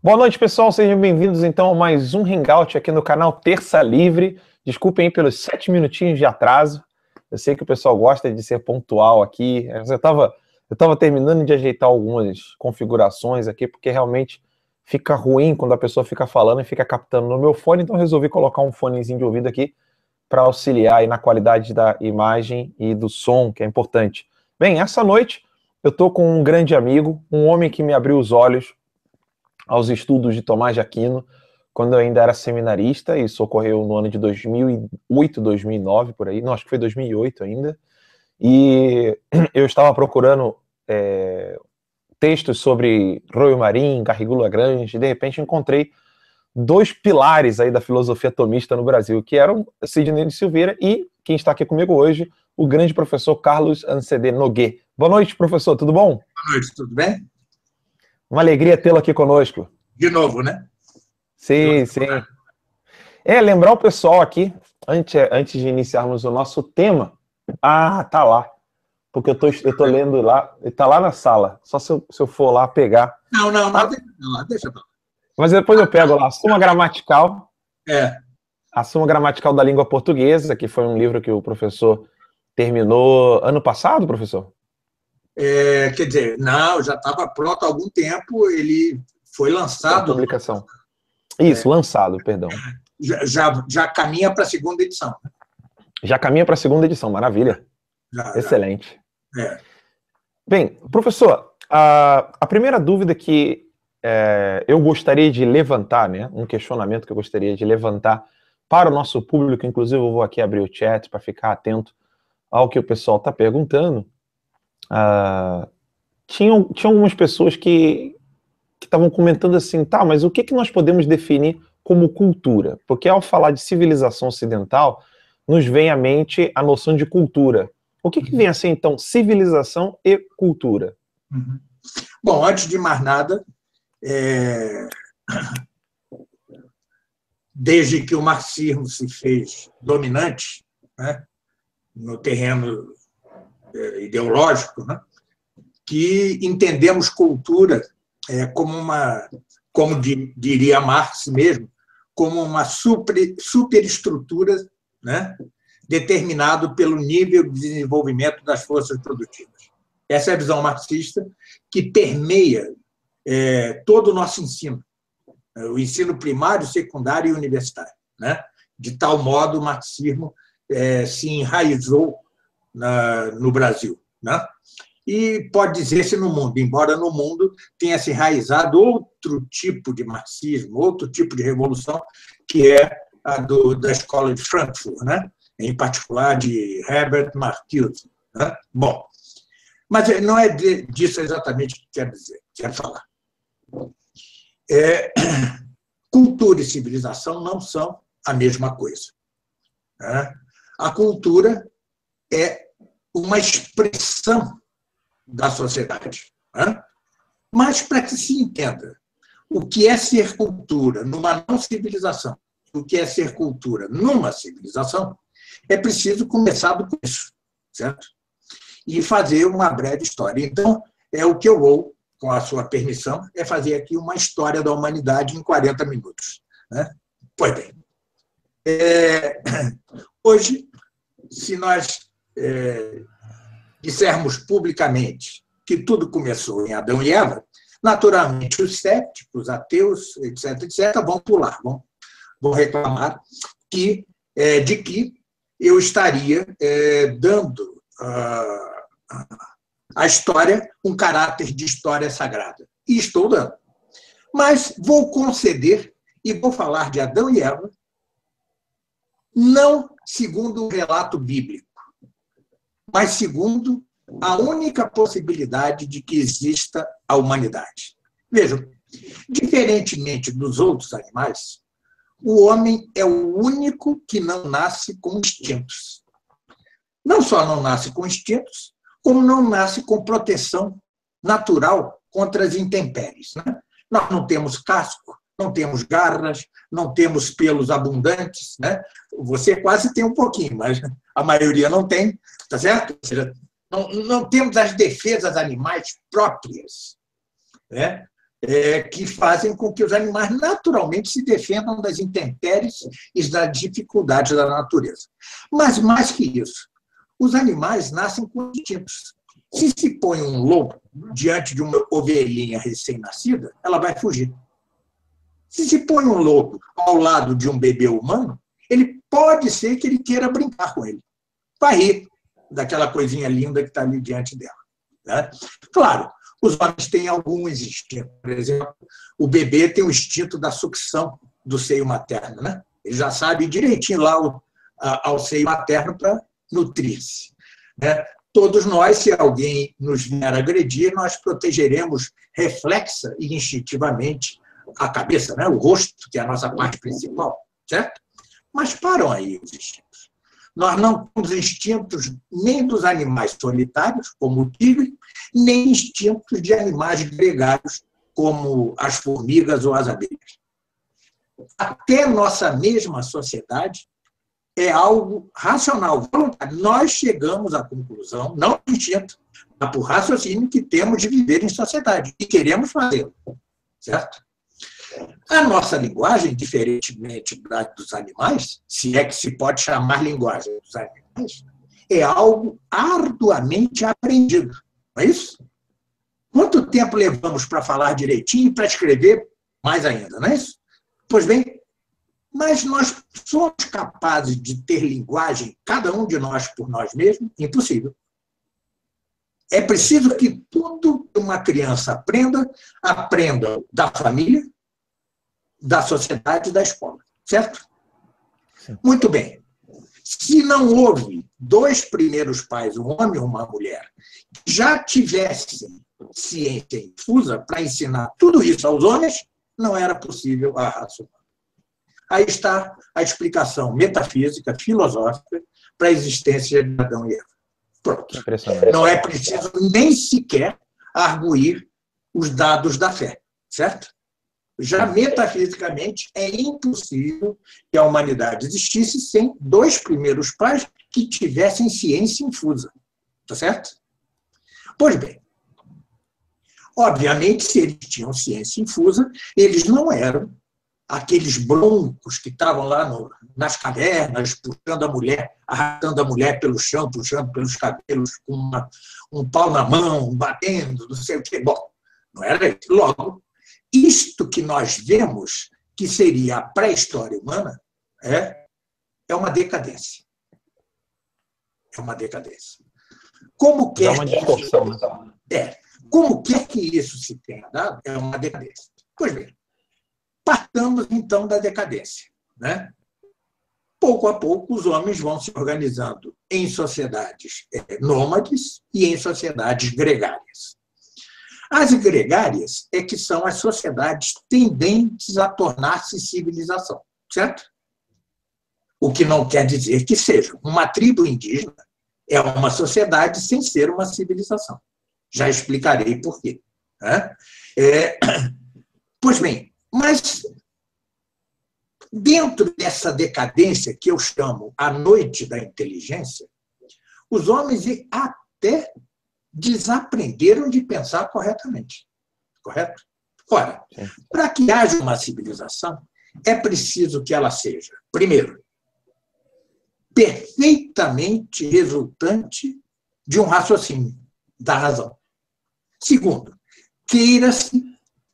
Boa noite, pessoal. Sejam bem-vindos, então, a mais um Hangout aqui no canal Terça Livre. Desculpem aí pelos 7 minutinhos de atraso. Eu sei que o pessoal gosta de ser pontual aqui. Eu tava terminando de ajeitar algumas configurações aqui, porque realmente fica ruim quando a pessoa fica falando e fica captando no meu fone, então eu resolvi colocar um fonezinho de ouvido aqui para auxiliar aí na qualidade da imagem e do som, que é importante. Bem, essa noite eu estou com um grande amigo, um homem que me abriu os olhos aos estudos de Tomás de Aquino, quando eu ainda era seminarista. Isso ocorreu no ano de 2008, 2009, por aí. Não, acho que foi 2008 ainda. E eu estava procurando textos sobre Royo Marim, Garrigou Lagrange, e de repente encontrei dois pilares aí da filosofia tomista no Brasil, que eram Sidney de Silveira e, quem está aqui comigo hoje, o grande professor Carlos Ancedê Noguet. Boa noite, professor, tudo bom? Boa noite, tudo bem? Uma alegria tê-lo aqui conosco. De novo, né? Sim, sim. Lembrar o pessoal aqui, antes de iniciarmos o nosso tema. Ah, tá lá. Porque eu tô lendo lá, ele tá lá na sala. Só se eu for lá pegar. Não, Ah, deixa pra lá. mas depois eu pego lá, Suma Gramatical, É, a Suma Gramatical da Língua Portuguesa, que foi um livro que o professor terminou ano passado, professor? quer dizer, não, já estava pronto há algum tempo, ele foi A lançado, publicação. Isso, lançado, perdão. já caminha para a segunda edição. Já caminha para a segunda edição, maravilha. Já. Excelente. É. Bem, professor, a primeira dúvida que eu gostaria de levantar, né, um questionamento que eu gostaria de levantar para o nosso público, inclusive eu vou aqui abrir o chat para ficar atento ao que o pessoal está perguntando. Tinham algumas pessoas que estavam comentando assim, tá, mas o que nós podemos definir como cultura? Porque ao falar de civilização ocidental, nos vem à mente a noção de cultura. O que vem a ser, então, civilização e cultura? Uhum. Bom, antes de mais nada, desde que o marxismo se fez dominante, né, no terreno ideológico, né, que entendemos cultura como diria Marx mesmo, como uma superestrutura, né, determinado pelo nível de desenvolvimento das forças produtivas. Essa é a visão marxista que permeia todo o nosso ensino, o ensino primário, secundário e universitário, né? De tal modo o marxismo se enraizou no Brasil, né? E pode dizer-se no mundo, embora no mundo tenha se enraizado outro tipo de marxismo, outro tipo de revolução, que é a da escola de Frankfurt, né? Em particular de Herbert Marcuse. Né? Bom, mas não é disso exatamente que quero falar. Cultura e civilização não são a mesma coisa. Né? A cultura é uma expressão da sociedade. Né? Mas, para que se entenda o que é ser cultura numa não civilização, o que é ser cultura numa civilização, é preciso começar do começo, certo? E fazer uma breve história. Então, o que eu vou, com a sua permissão, é fazer aqui uma história da humanidade em 40 minutos. Né? Pois bem, hoje, se nós dissermos publicamente que tudo começou em Adão e Eva, naturalmente os céticos, os ateus, etc., vão pular, vão reclamar de que eu estaria dando a história um caráter de história sagrada. E estou dando. Mas vou conceder e vou falar de Adão e Eva não segundo o relato bíblico, mas segundo a única possibilidade de que exista a humanidade. Vejam, diferentemente dos outros animais, o homem é o único que não nasce com instintos. Não só não nasce com instintos, como não nasce com proteção natural contra as intempéries. Né? Nós não temos casco, não temos garras, não temos pelos abundantes. Né? Você quase tem um pouquinho, mas a maioria não tem, tá certo? Ou seja, não temos as defesas animais próprias, né? que fazem com que os animais naturalmente se defendam das intempéries e das dificuldades da natureza. Mas, mais que isso, os animais nascem com instintos. Se põe um lobo diante de uma ovelhinha recém-nascida, ela vai fugir. Se põe um lobo ao lado de um bebê humano, ele pode ser que ele queira brincar com ele. Vai rir daquela coisinha linda que está ali diante dela. Né? Claro, os homens têm alguns instintos. Por exemplo, o bebê tem o instinto da sucção do seio materno. Né? Ele já sabe direitinho lá ao seio materno para nutrir-se. Né? Todos nós, se alguém nos vier agredir, nós protegeremos reflexa e instintivamente a cabeça, né? O rosto, que é a nossa parte principal, certo? Mas param aí os instintos. Nós não temos instintos nem dos animais solitários, como o tigre, nem instintos de animais gregários, como as formigas ou as abelhas. Até nossa mesma sociedade é algo racional, voluntário. Nós chegamos à conclusão, não por instinto, mas por raciocínio, que temos de viver em sociedade e queremos fazê-lo, certo? A nossa linguagem, diferentemente da dos animais, se é que se pode chamar linguagem dos animais, é algo arduamente aprendido, não é isso? Quanto tempo levamos para falar direitinho e para escrever mais ainda, não é isso? Pois bem, mas nós somos capazes de ter linguagem, cada um de nós por nós mesmos? Impossível. É preciso que tudo que uma criança aprenda da família, da sociedade e da escola. Certo? Sim. Muito bem. Se não houve dois primeiros pais, um homem e uma mulher, que já tivessem ciência infusa para ensinar tudo isso aos homens, não era possível a raça humana. Aí está a explicação metafísica, filosófica, para a existência de Adão e Eva. Pronto. Não é preciso nem sequer arguir os dados da fé, certo? Já metafisicamente é impossível que a humanidade existisse sem dois primeiros pais que tivessem ciência infusa. Está certo? Pois bem, obviamente, se eles tinham ciência infusa, eles não eram aqueles broncos que estavam lá nas cavernas, puxando a mulher, arrastando a mulher pelo chão, puxando pelos cabelos, com um pau na mão, batendo, não sei o quê. Bom, não era isso. Logo, isto que nós vemos, que seria a pré-história humana, é uma decadência. É uma decadência. Como quer como quer que isso se tenha dado, é uma decadência. Pois bem, partamos, então, da decadência. Né? Pouco a pouco, os homens vão se organizando em sociedades nômades e em sociedades gregárias. As gregárias é que são as sociedades tendentes a tornar-se civilização, certo? O que não quer dizer que seja. Uma tribo indígena é uma sociedade sem ser uma civilização. Já explicarei por quê. Né? Pois bem, mas dentro dessa decadência que eu chamo a noite da inteligência, os homens até desaprenderam de pensar corretamente. Correto? Ora, para que haja uma civilização, é preciso que ela seja, primeiro, perfeitamente resultante de um raciocínio da razão. Segundo,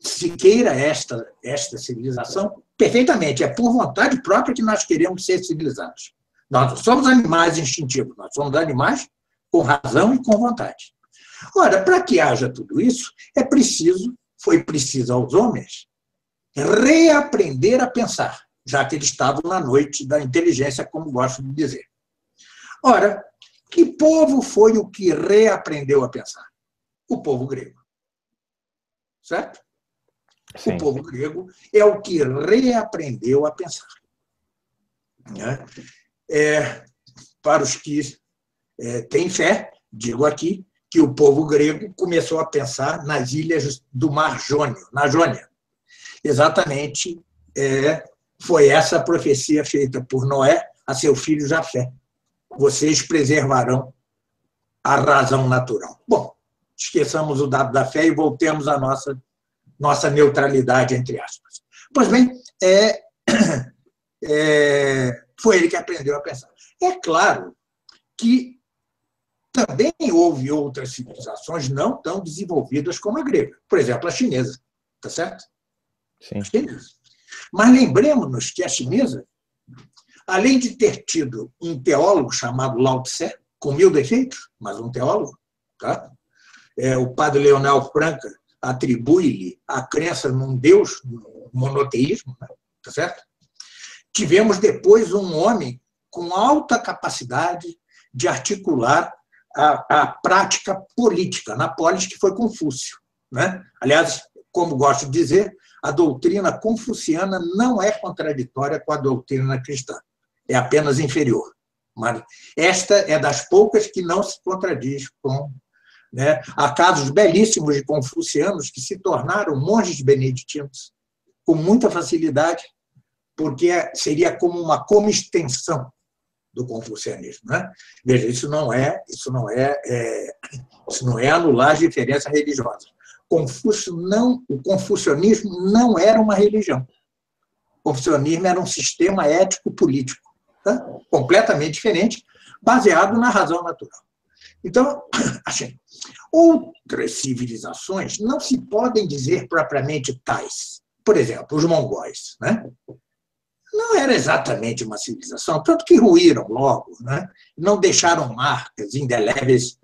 se queira esta civilização perfeitamente, é por vontade própria que nós queremos ser civilizados. Nós não somos animais instintivos, nós somos animais com razão e com vontade. Ora, para que haja tudo isso, foi preciso aos homens reaprender a pensar, já que eles estavam na noite da inteligência, como gosto de dizer. Ora, que povo foi o que reaprendeu a pensar? O povo grego. Certo? Sim. O povo grego é o que reaprendeu a pensar. Para os que têm fé, digo aqui, que o povo grego começou a pensar nas ilhas do Mar Jônio, na Jônia. Exatamente, foi essa a profecia feita por Noé a seu filho Jafé. Vocês preservarão a razão natural. Bom, esqueçamos o dado da fé e voltemos à nossa nossa neutralidade, entre aspas. Pois bem, foi ele que aprendeu a pensar. É claro que também houve outras civilizações não tão desenvolvidas como a grega. Por exemplo, a chinesa. Está certo? Sim. A chinesa. Mas lembremos-nos que a chinesa, além de ter tido um teólogo chamado Lao Tse, com 1000 defeitos, mas um teólogo, tá? O padre Leonel Franca atribui-lhe a crença num Deus, no monoteísmo, né? Tá certo? Tivemos depois um homem com alta capacidade de articular a prática política na polis, que foi Confúcio, né? Aliás, como gosto de dizer, a doutrina confuciana não é contraditória com a doutrina cristã, é apenas inferior. Mas esta é das poucas que não se contradiz com... Né? Há casos belíssimos de confucianos que se tornaram monges beneditinos com muita facilidade, porque seria como extensão do confucianismo, né? Veja, isso não é anular as diferenças religiosas. O confucionismo não era uma religião. O confucionismo era um sistema ético-político, tá? Completamente diferente, baseado na razão natural. Então, assim, outras civilizações não se podem dizer propriamente tais. Por exemplo, os mongóis, né? Não era exatamente uma civilização, tanto que ruíram logo, né? Não deixaram marcas indeléveis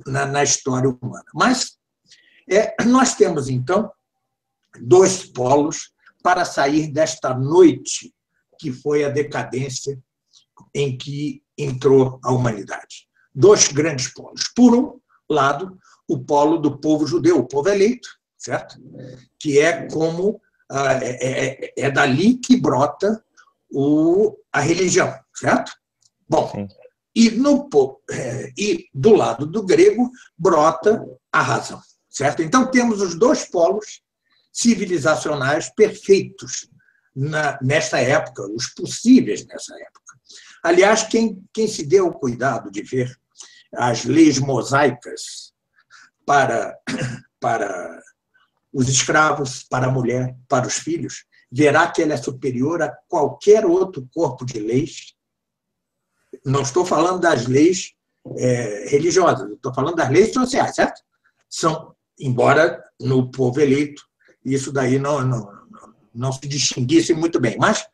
na história humana. Mas nós temos, então, 2 polos para sair desta noite que foi a decadência em que entrou a humanidade. 2 grandes polos. Por um lado, o polo do povo judeu, o povo eleito, certo? Que é como é dali que brota a religião, certo? Bom, e do lado do grego brota a razão, certo? Então temos os 2 polos civilizacionais perfeitos nesta época, os possíveis nessa época. Aliás, quem se deu o cuidado de ver as leis mosaicas para os escravos, para a mulher, para os filhos, verá que ela é superior a qualquer outro corpo de leis. Não estou falando das leis religiosas, estou falando das leis sociais, certo? Embora no povo eleito isso daí não se distinguisse muito bem, mas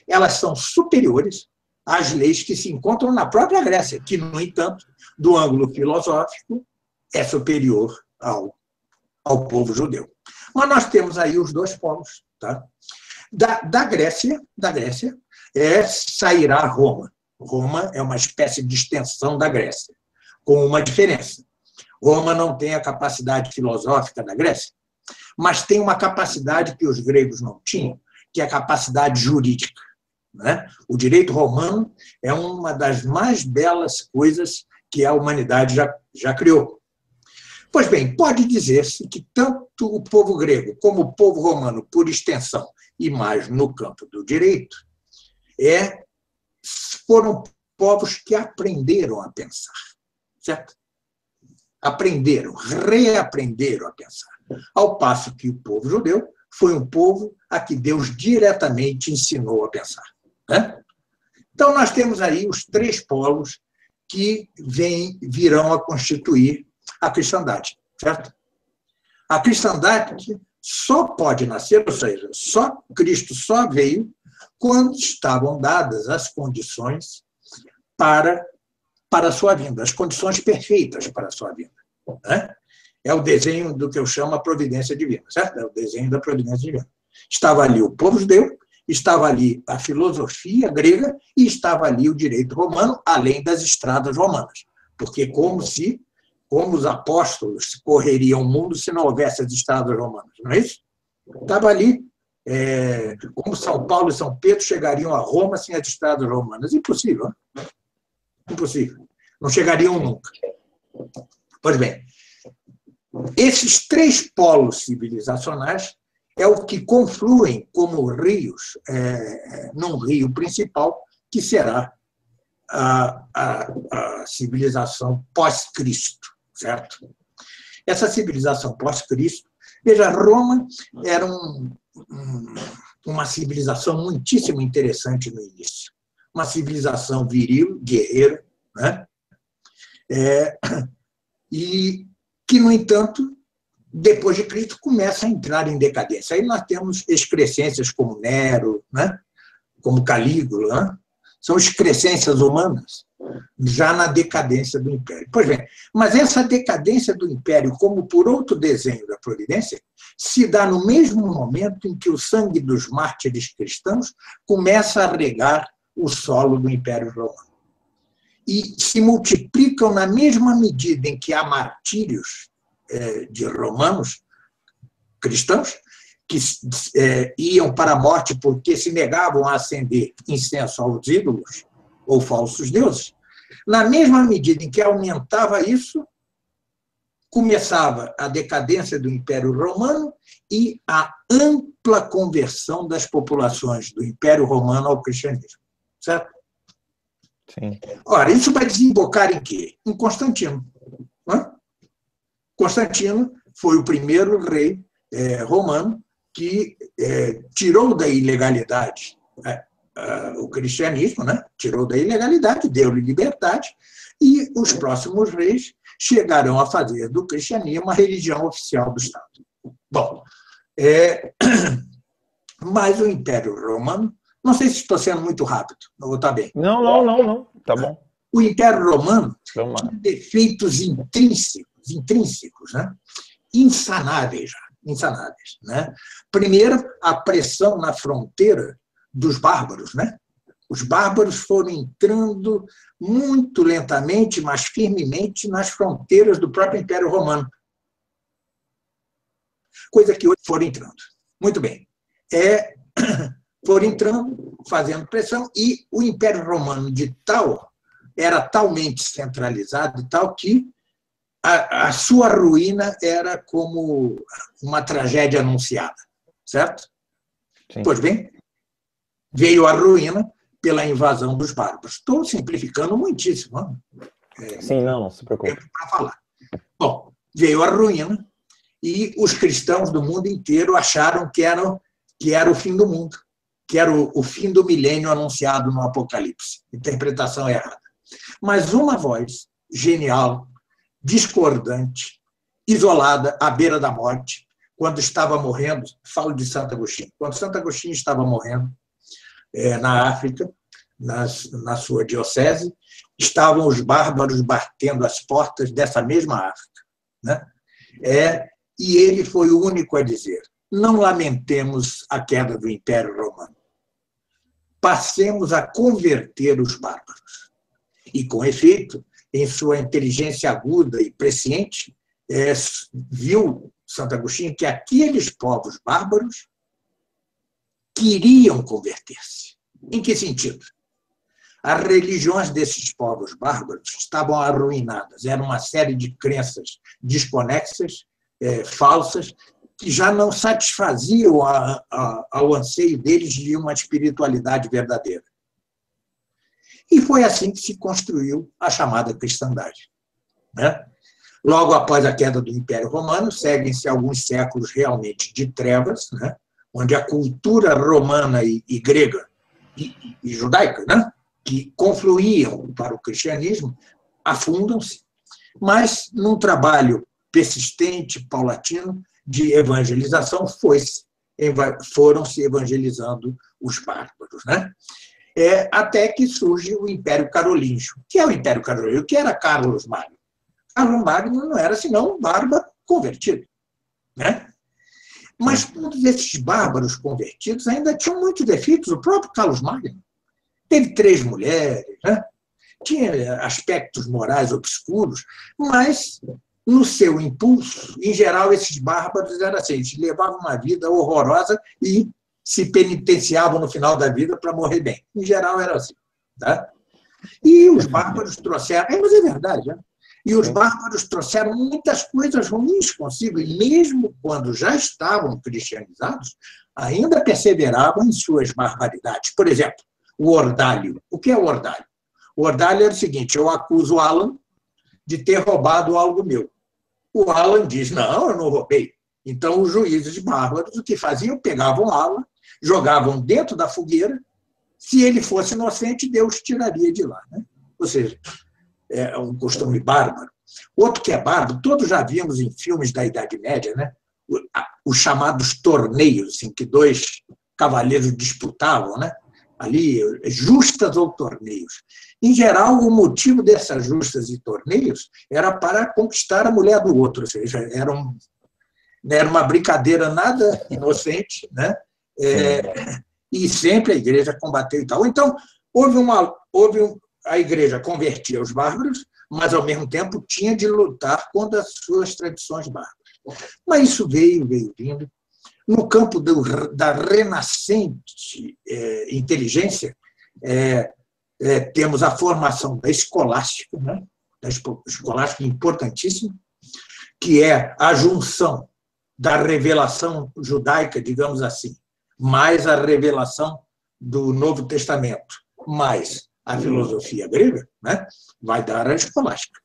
elas são superiores às leis que se encontram na própria Grécia, que, no entanto, do ângulo filosófico, é superior ao povo judeu. Mas nós temos aí os 2 polos. Tá? Da Grécia sairá Roma. Roma é uma espécie de extensão da Grécia, com uma diferença. Roma não tem a capacidade filosófica da Grécia, mas tem uma capacidade que os gregos não tinham, que é a capacidade jurídica. Né? O direito romano é uma das mais belas coisas que a humanidade já criou. Pois bem, pode dizer-se que tanto o povo grego como o povo romano, por extensão, e mais no campo do direito, foram povos que aprenderam a pensar, certo? Reaprenderam a pensar. Ao passo que o povo judeu foi um povo a que Deus diretamente ensinou a pensar. Né? Então, nós temos aí os 3 polos que virão a constituir a cristandade, certo? A cristandade só pode nascer, ou seja, Cristo só veio quando estavam dadas as condições para a sua vinda, as condições perfeitas para a sua vinda. Né? É o desenho do que eu chamo a providência divina, certo? É o desenho da providência divina. Estava ali o povo judeu, estava ali a filosofia grega e estava ali o direito romano, além das estradas romanas. Porque como os apóstolos correriam o mundo se não houvesse as estradas romanas, não é isso? Estava ali, como São Paulo e São Pedro chegariam a Roma sem as estradas romanas. Impossível, né? Impossível. Não chegariam nunca. Pois bem, esses 3 polos civilizacionais é o que confluem como rios num rio principal, que será a civilização pós-Cristo, certo? Essa civilização pós-Cristo Veja, Roma era uma civilização muitíssimo interessante no início. Uma civilização viril, guerreira, né? E que, no entanto, depois de Cristo, começa a entrar em decadência. Aí nós temos excrescências como Nero, né? Como Calígula, né? São excrescências humanas, já na decadência do Império. Pois bem, mas essa decadência do Império, como por outro desenho da Providência, se dá no mesmo momento em que o sangue dos mártires cristãos começa a regar o solo do Império Romano. E se multiplicam na mesma medida em que há martírios de romanos cristãos, que iam para a morte porque se negavam a acender incenso aos ídolos ou falsos deuses. Na mesma medida em que aumentava isso, começava a decadência do Império Romano e a ampla conversão das populações do Império Romano ao cristianismo. Certo? Sim. Ora, isso vai desembocar em quê? Em Constantino. Não? Constantino foi o primeiro rei romano que tirou da ilegalidade o cristianismo, né? Tirou da ilegalidade, deu-lhe liberdade, e os próximos reis chegarão a fazer do cristianismo uma religião oficial do Estado. Bom, mas o Império Romano, não sei se estou sendo muito rápido, não vou estar bem. Não, tá bom. O Império Romano tinha defeitos intrínsecos, né? insanáveis, né? Primeiro, a pressão na fronteira dos bárbaros, né? Os bárbaros foram entrando muito lentamente, mas firmemente nas fronteiras do próprio Império Romano. Coisa que hoje foram entrando. Muito bem. Foram entrando, fazendo pressão, e o Império Romano era talmente centralizado e tal que a sua ruína era como uma tragédia anunciada, certo? Sim. Pois bem, veio a ruína pela invasão dos bárbaros. Estou simplificando muitíssimo. Não? Sim, não se preocupe. Para falar. Bom, veio a ruína e os cristãos do mundo inteiro acharam que era o fim do mundo, que era o fim do milênio anunciado no Apocalipse. Interpretação errada. Mas uma voz genial, discordante, isolada, à beira da morte, quando estava morrendo, falo de Santo Agostinho, quando Santo Agostinho estava morrendo na África, na sua diocese, estavam os bárbaros batendo as portas dessa mesma África. Né? E ele foi o único a dizer: não lamentemos a queda do Império Romano, passemos a converter os bárbaros. E, com efeito, em sua inteligência aguda e presciente, viu Santo Agostinho que aqueles povos bárbaros queriam converter-se. Em que sentido? As religiões desses povos bárbaros estavam arruinadas. Era uma série de crenças desconexas, falsas, que já não satisfaziam ao anseio deles de uma espiritualidade verdadeira. E foi assim que se construiu a chamada cristandade. Né? Logo após a queda do Império Romano, seguem-se alguns séculos realmente de trevas, né? Onde a cultura romana e grega e judaica, né? Que confluíam para o cristianismo, afundam-se, mas num trabalho persistente, paulatino, de evangelização, foram se evangelizando os bárbaros. Né? Até que surge o Império Carolíngio. O que é o Império Carolíngio? O que era Carlos Magno? Carlos Magno não era senão um bárbaro convertido. Né? Mas todos esses bárbaros convertidos ainda tinham muitos defeitos. O próprio Carlos Magno teve 3 mulheres, né? Tinha aspectos morais obscuros, mas, no seu impulso, em geral, esses bárbaros eram assim: eles levavam uma vida horrorosa e se penitenciavam no final da vida para morrer bem. Em geral, era assim. Tá? E os bárbaros trouxeram... mas é verdade, né? E os bárbaros trouxeram muitas coisas ruins consigo, e mesmo quando já estavam cristianizados, ainda perseveravam em suas barbaridades. Por exemplo, o ordalho. O que é o ordalho? O ordalho era o seguinte: eu acuso o Alan de ter roubado algo meu. O Alan diz: não, eu não roubei. Então, os juízes bárbaros, o que faziam? Pegavam Ala, jogavam dentro da fogueira. Se ele fosse inocente, Deus tiraria de lá, né? Ou seja, é um costume bárbaro. Outro que é bárbaro, todos já vimos em filmes da Idade Média, né? Os chamados torneios, em que dois cavaleiros disputavam, né? Ali, justas ou torneios. Em geral, o motivo dessas justas e torneios era para conquistar a mulher do outro, ou seja, era uma brincadeira nada inocente, né? E sempre a igreja combateu e tal. Então, a igreja convertia os bárbaros, mas, ao mesmo tempo, tinha de lutar contra as suas tradições bárbaras. Mas isso veio vindo. No campo da renascente inteligência, temos a formação da escolástica, né? Da escolástica importantíssima, que é a junção da revelação judaica, digamos assim, mais a revelação do Novo Testamento, mais a filosofia grega, né? Vai dar a escolástica,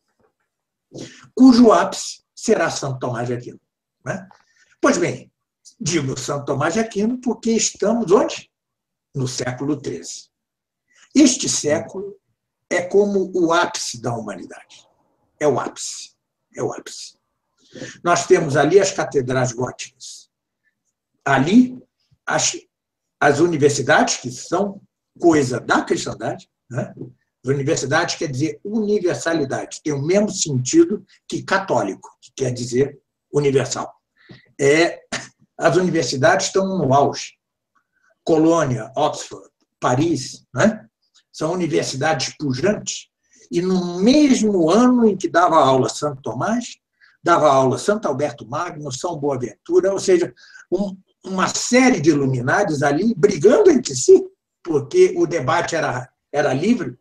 cujo ápice será Santo Tomás de Aquino, né? Pois bem, digo Santo Tomás de Aquino porque estamos onde? No século XIII. Este século é como o ápice da humanidade. É o ápice. É o ápice. Nós temos ali as catedrais góticas. Ali, as universidades, que são coisa da cristandade, né? Universidade quer dizer universalidade, tem o mesmo sentido que católico, que quer dizer universal. As universidades estão no auge. Colônia, Oxford, Paris, né? São universidades pujantes. E no mesmo ano em que dava aula Santo Tomás, dava aula Santo Alberto Magno, São Boaventura, ou seja, uma série de iluminados ali brigando entre si, porque o debate era livre,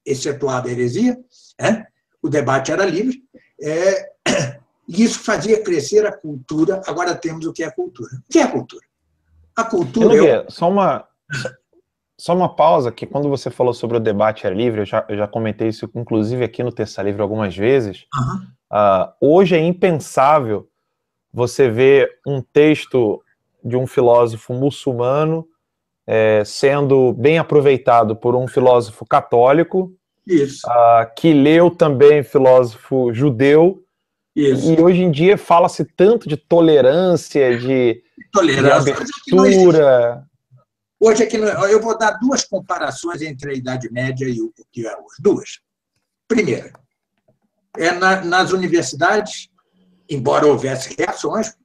excetuada a heresia, né? O debate era livre, e isso fazia crescer a cultura. Agora temos o que é cultura. O que é cultura? A cultura Só uma pausa, que quando você falou sobre o debate era livre, eu já comentei isso, inclusive, aqui no Terça Livre algumas vezes. Hoje é impensável você ver um texto de um filósofo muçulmano sendo bem aproveitado por um filósofo católico, que leu também filósofo judeu. Isso. E hoje em dia fala-se tanto de tolerância, de abertura. Hoje aqui eu vou dar duas comparações entre a Idade Média e o que é hoje. Duas. Primeira, nas universidades, embora houvesse reações,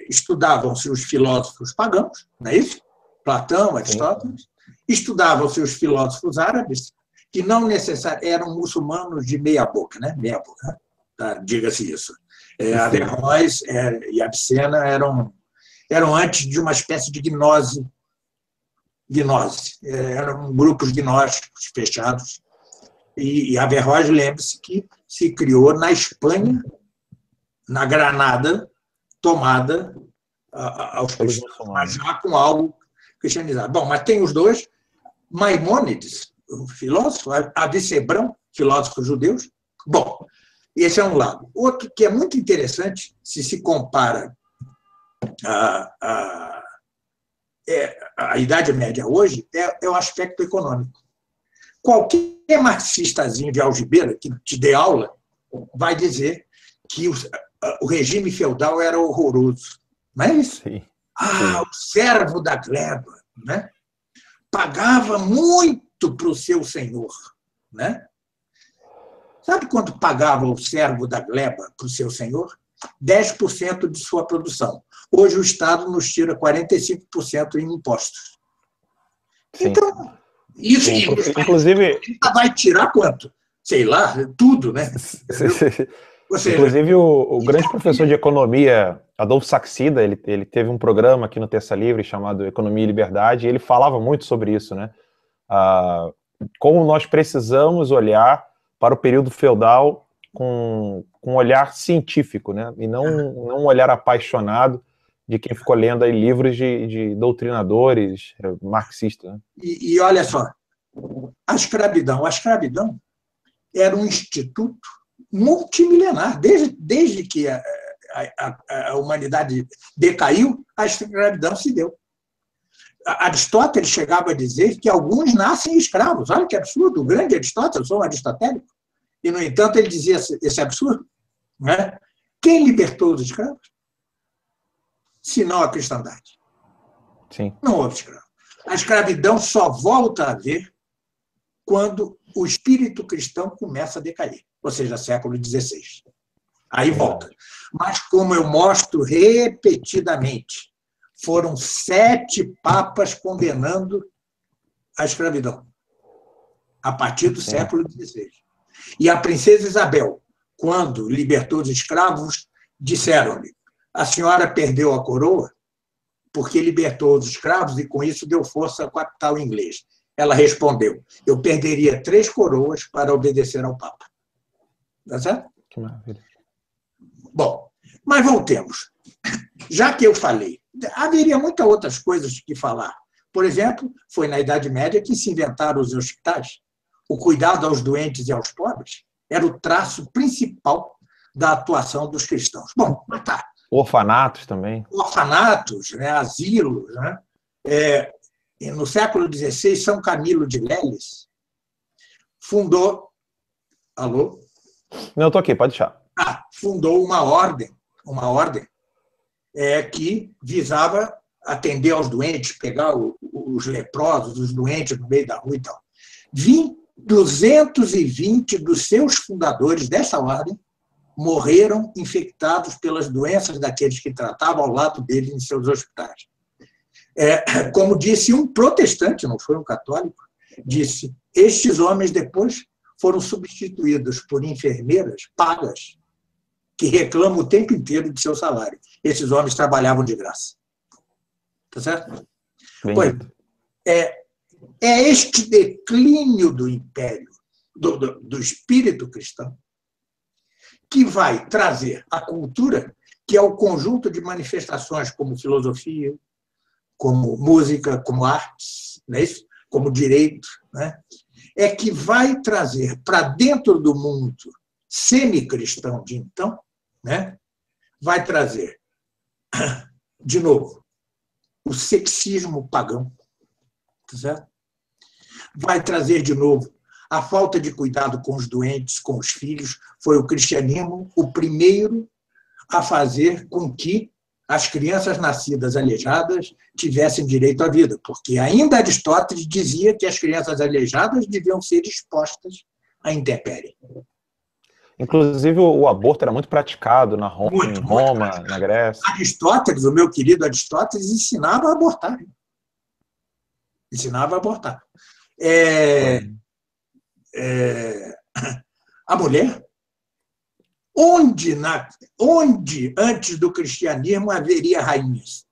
estudavam-se os filósofos pagãos, não é isso? Platão, Aristóteles. Estudavam-se os filósofos árabes, que não necessariamente eram muçulmanos de meia boca, né? Meia boca, né? Tá, diga-se isso. Averroes e Avicena eram antes de uma espécie de gnose. Eram grupos gnósticos fechados. E Averroes, lembre-se que se criou na Espanha, na Granada, tomada aos cristãos, mas já com algo cristianizado. Bom, mas tem os dois. Maimônides, o filósofo, Avicebrão, filósofos judeus. Bom, esse é um lado. Outro que é muito interessante, se compara a Idade Média hoje, é o aspecto econômico. Qualquer marxistazinho de algibeira que te dê aula vai dizer que o regime feudal era horroroso. Não é isso? Sim. O servo da gleba, né? Pagava muito para o seu senhor, né? Sabe quanto pagava o servo da gleba para o seu senhor? 10% de sua produção. Hoje o Estado nos tira 45% em impostos. Sim. Então, isso inclusive vai tirar quanto? Sei lá, tudo, né? Inclusive, o grande professor de economia, Adolfo Saxida, ele teve um programa aqui no Terça Livre chamado Economia e Liberdade, e ele falava muito sobre isso, né? Como nós precisamos olhar para o período feudal com um olhar científico, né? E não um olhar apaixonado de quem ficou lendo aí livros de doutrinadores marxistas. Né? E olha só, a escravidão era um instituto multimilenar, desde que a humanidade decaiu, a escravidão se deu. Aristóteles chegava a dizer que alguns nascem escravos. Olha que absurdo, o grande Aristóteles, eu sou um aristotélico. E, no entanto, ele dizia esse absurdo. Né? Quem libertou os escravos? Se não a cristandade. Sim. Não houve escravo. A escravidão só volta a haver quando o espírito cristão começa a decair, ou seja, século XVI. Aí volta. Mas, como eu mostro repetidamente, foram 7 papas condenando a escravidão, a partir do século XVI. E a princesa Isabel, quando libertou os escravos, disseram-lhe: a senhora perdeu a coroa porque libertou os escravos e, com isso, deu força ao capital inglês. Ela respondeu: eu perderia 3 coroas para obedecer ao Papa. Tá certo? Que maravilha. Bom, mas voltemos. Já que eu falei, haveria muitas outras coisas que falar. Por exemplo, foi na Idade Média que se inventaram os hospitais. O cuidado aos doentes e aos pobres era o traço principal da atuação dos cristãos. Bom, mas tá. Orfanatos também. Orfanatos, né, asilos. Né? E no século XVI, São Camilo de Leles fundou... Alô? Não, eu estou aqui, pode deixar. Fundou uma ordem que visava atender aos doentes, pegar os leprosos, os doentes no meio da rua e tal. 220 dos seus fundadores dessa ordem morreram infectados pelas doenças daqueles que tratavam ao lado deles em seus hospitais. Como disse um protestante, não foi um católico, disse: estes homens depois foram substituídos por enfermeiras pagas que reclamam o tempo inteiro de seu salário. Esses homens trabalhavam de graça. Tá certo? Pois, este declínio do império, do espírito cristão, que vai trazer a cultura, que é o conjunto de manifestações como filosofia, como música, como artes, não é isso? Como direito, né? É que vai trazer para dentro do mundo semi-cristão de então, né? Vai trazer, de novo, o sexismo pagão, tá certo? Vai trazer, de novo, a falta de cuidado com os doentes, com os filhos. Foi o cristianismo o primeiro a fazer com que as crianças nascidas aleijadas tivessem direito à vida, porque ainda Aristóteles dizia que as crianças aleijadas deviam ser expostas à intempérie. Inclusive, o aborto era muito praticado em Roma, na Grécia. Aristóteles, o meu querido Aristóteles, ensinava a abortar. Ensinava a abortar. A mulher, onde antes do cristianismo haveria rainhas?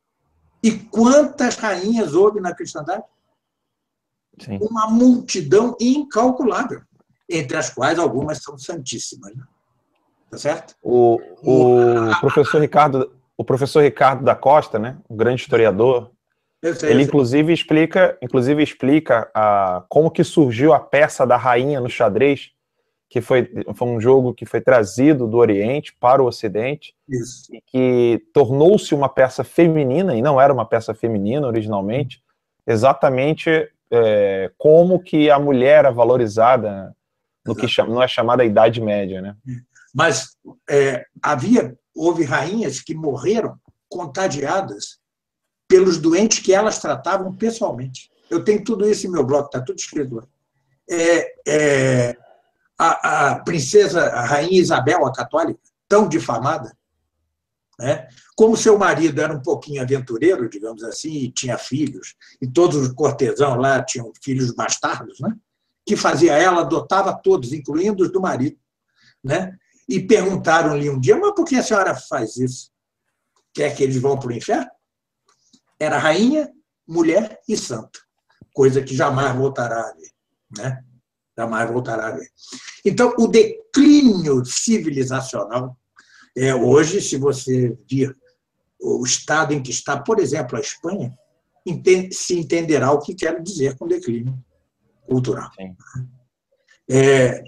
E quantas rainhas houve na cristandade? Sim. Uma multidão incalculável, entre as quais algumas são santíssimas. Né? Tá certo? O professor Ricardo da Costa, né, um grande historiador, ele inclusive explica como que surgiu a peça da rainha no xadrez, que foi um jogo que foi trazido do Oriente para o Ocidente. Isso. E que tornou-se uma peça feminina, e não era uma peça feminina originalmente, exatamente como que a mulher era valorizada no que não é chamada Idade Média. Né? Mas houve rainhas que morreram contagiadas pelos doentes que elas tratavam pessoalmente. Eu tenho tudo isso em meu blog, está tudo escrito. A princesa, a rainha Isabel, a católica, tão difamada, né? Como seu marido era um pouquinho aventureiro, digamos assim, e tinha filhos, e todos os cortesãos lá tinham filhos bastardos, né? Que fazia ela, adotava todos, incluindo os do marido, né? E perguntaram-lhe um dia: mas por que a senhora faz isso? Quer que eles vão para o inferno? Era rainha, mulher e santa, coisa que jamais voltará a ver, né? Jamais voltará a ver. Então, o declínio civilizacional, hoje, se você vir o estado em que está, por exemplo, a Espanha, se entenderá o que quero dizer com declínio cultural. Sim.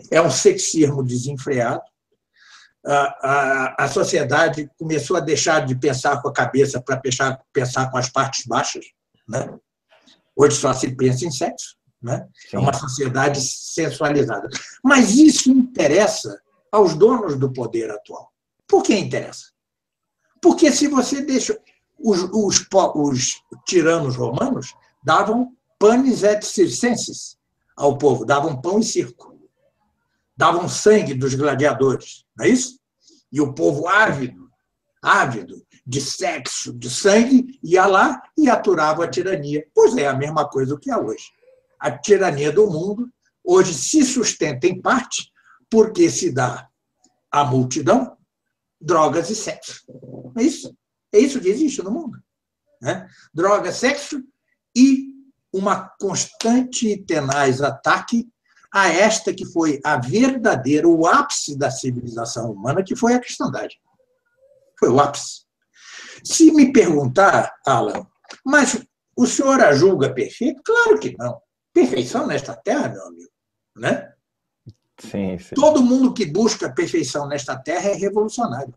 É um sexismo desenfreado, a sociedade começou a deixar de pensar com a cabeça para pensar com as partes baixas, né? Hoje só se pensa em sexo, né? É uma sociedade sensualizada. Mas isso interessa aos donos do poder atual. Por que interessa? Porque se você deixa... Os tiranos romanos davam panis et circenses ao povo, davam pão e circo, davam sangue dos gladiadores, não é isso? E o povo ávido de sexo, de sangue, ia lá e aturava a tirania. Pois é, a mesma coisa que é hoje. A tirania do mundo hoje se sustenta em parte porque se dá à multidão drogas e sexo. É isso. É isso que existe no mundo, né? Droga, sexo e uma constante e tenaz ataque a esta que foi a verdadeira, o ápice da civilização humana, que foi a cristandade. Foi o ápice. Se me perguntar, Alan, mas o senhor a julga perfeita? Claro que não. Perfeição nesta terra, meu amigo, né? Sim, sim. Todo mundo que busca perfeição nesta terra é revolucionário.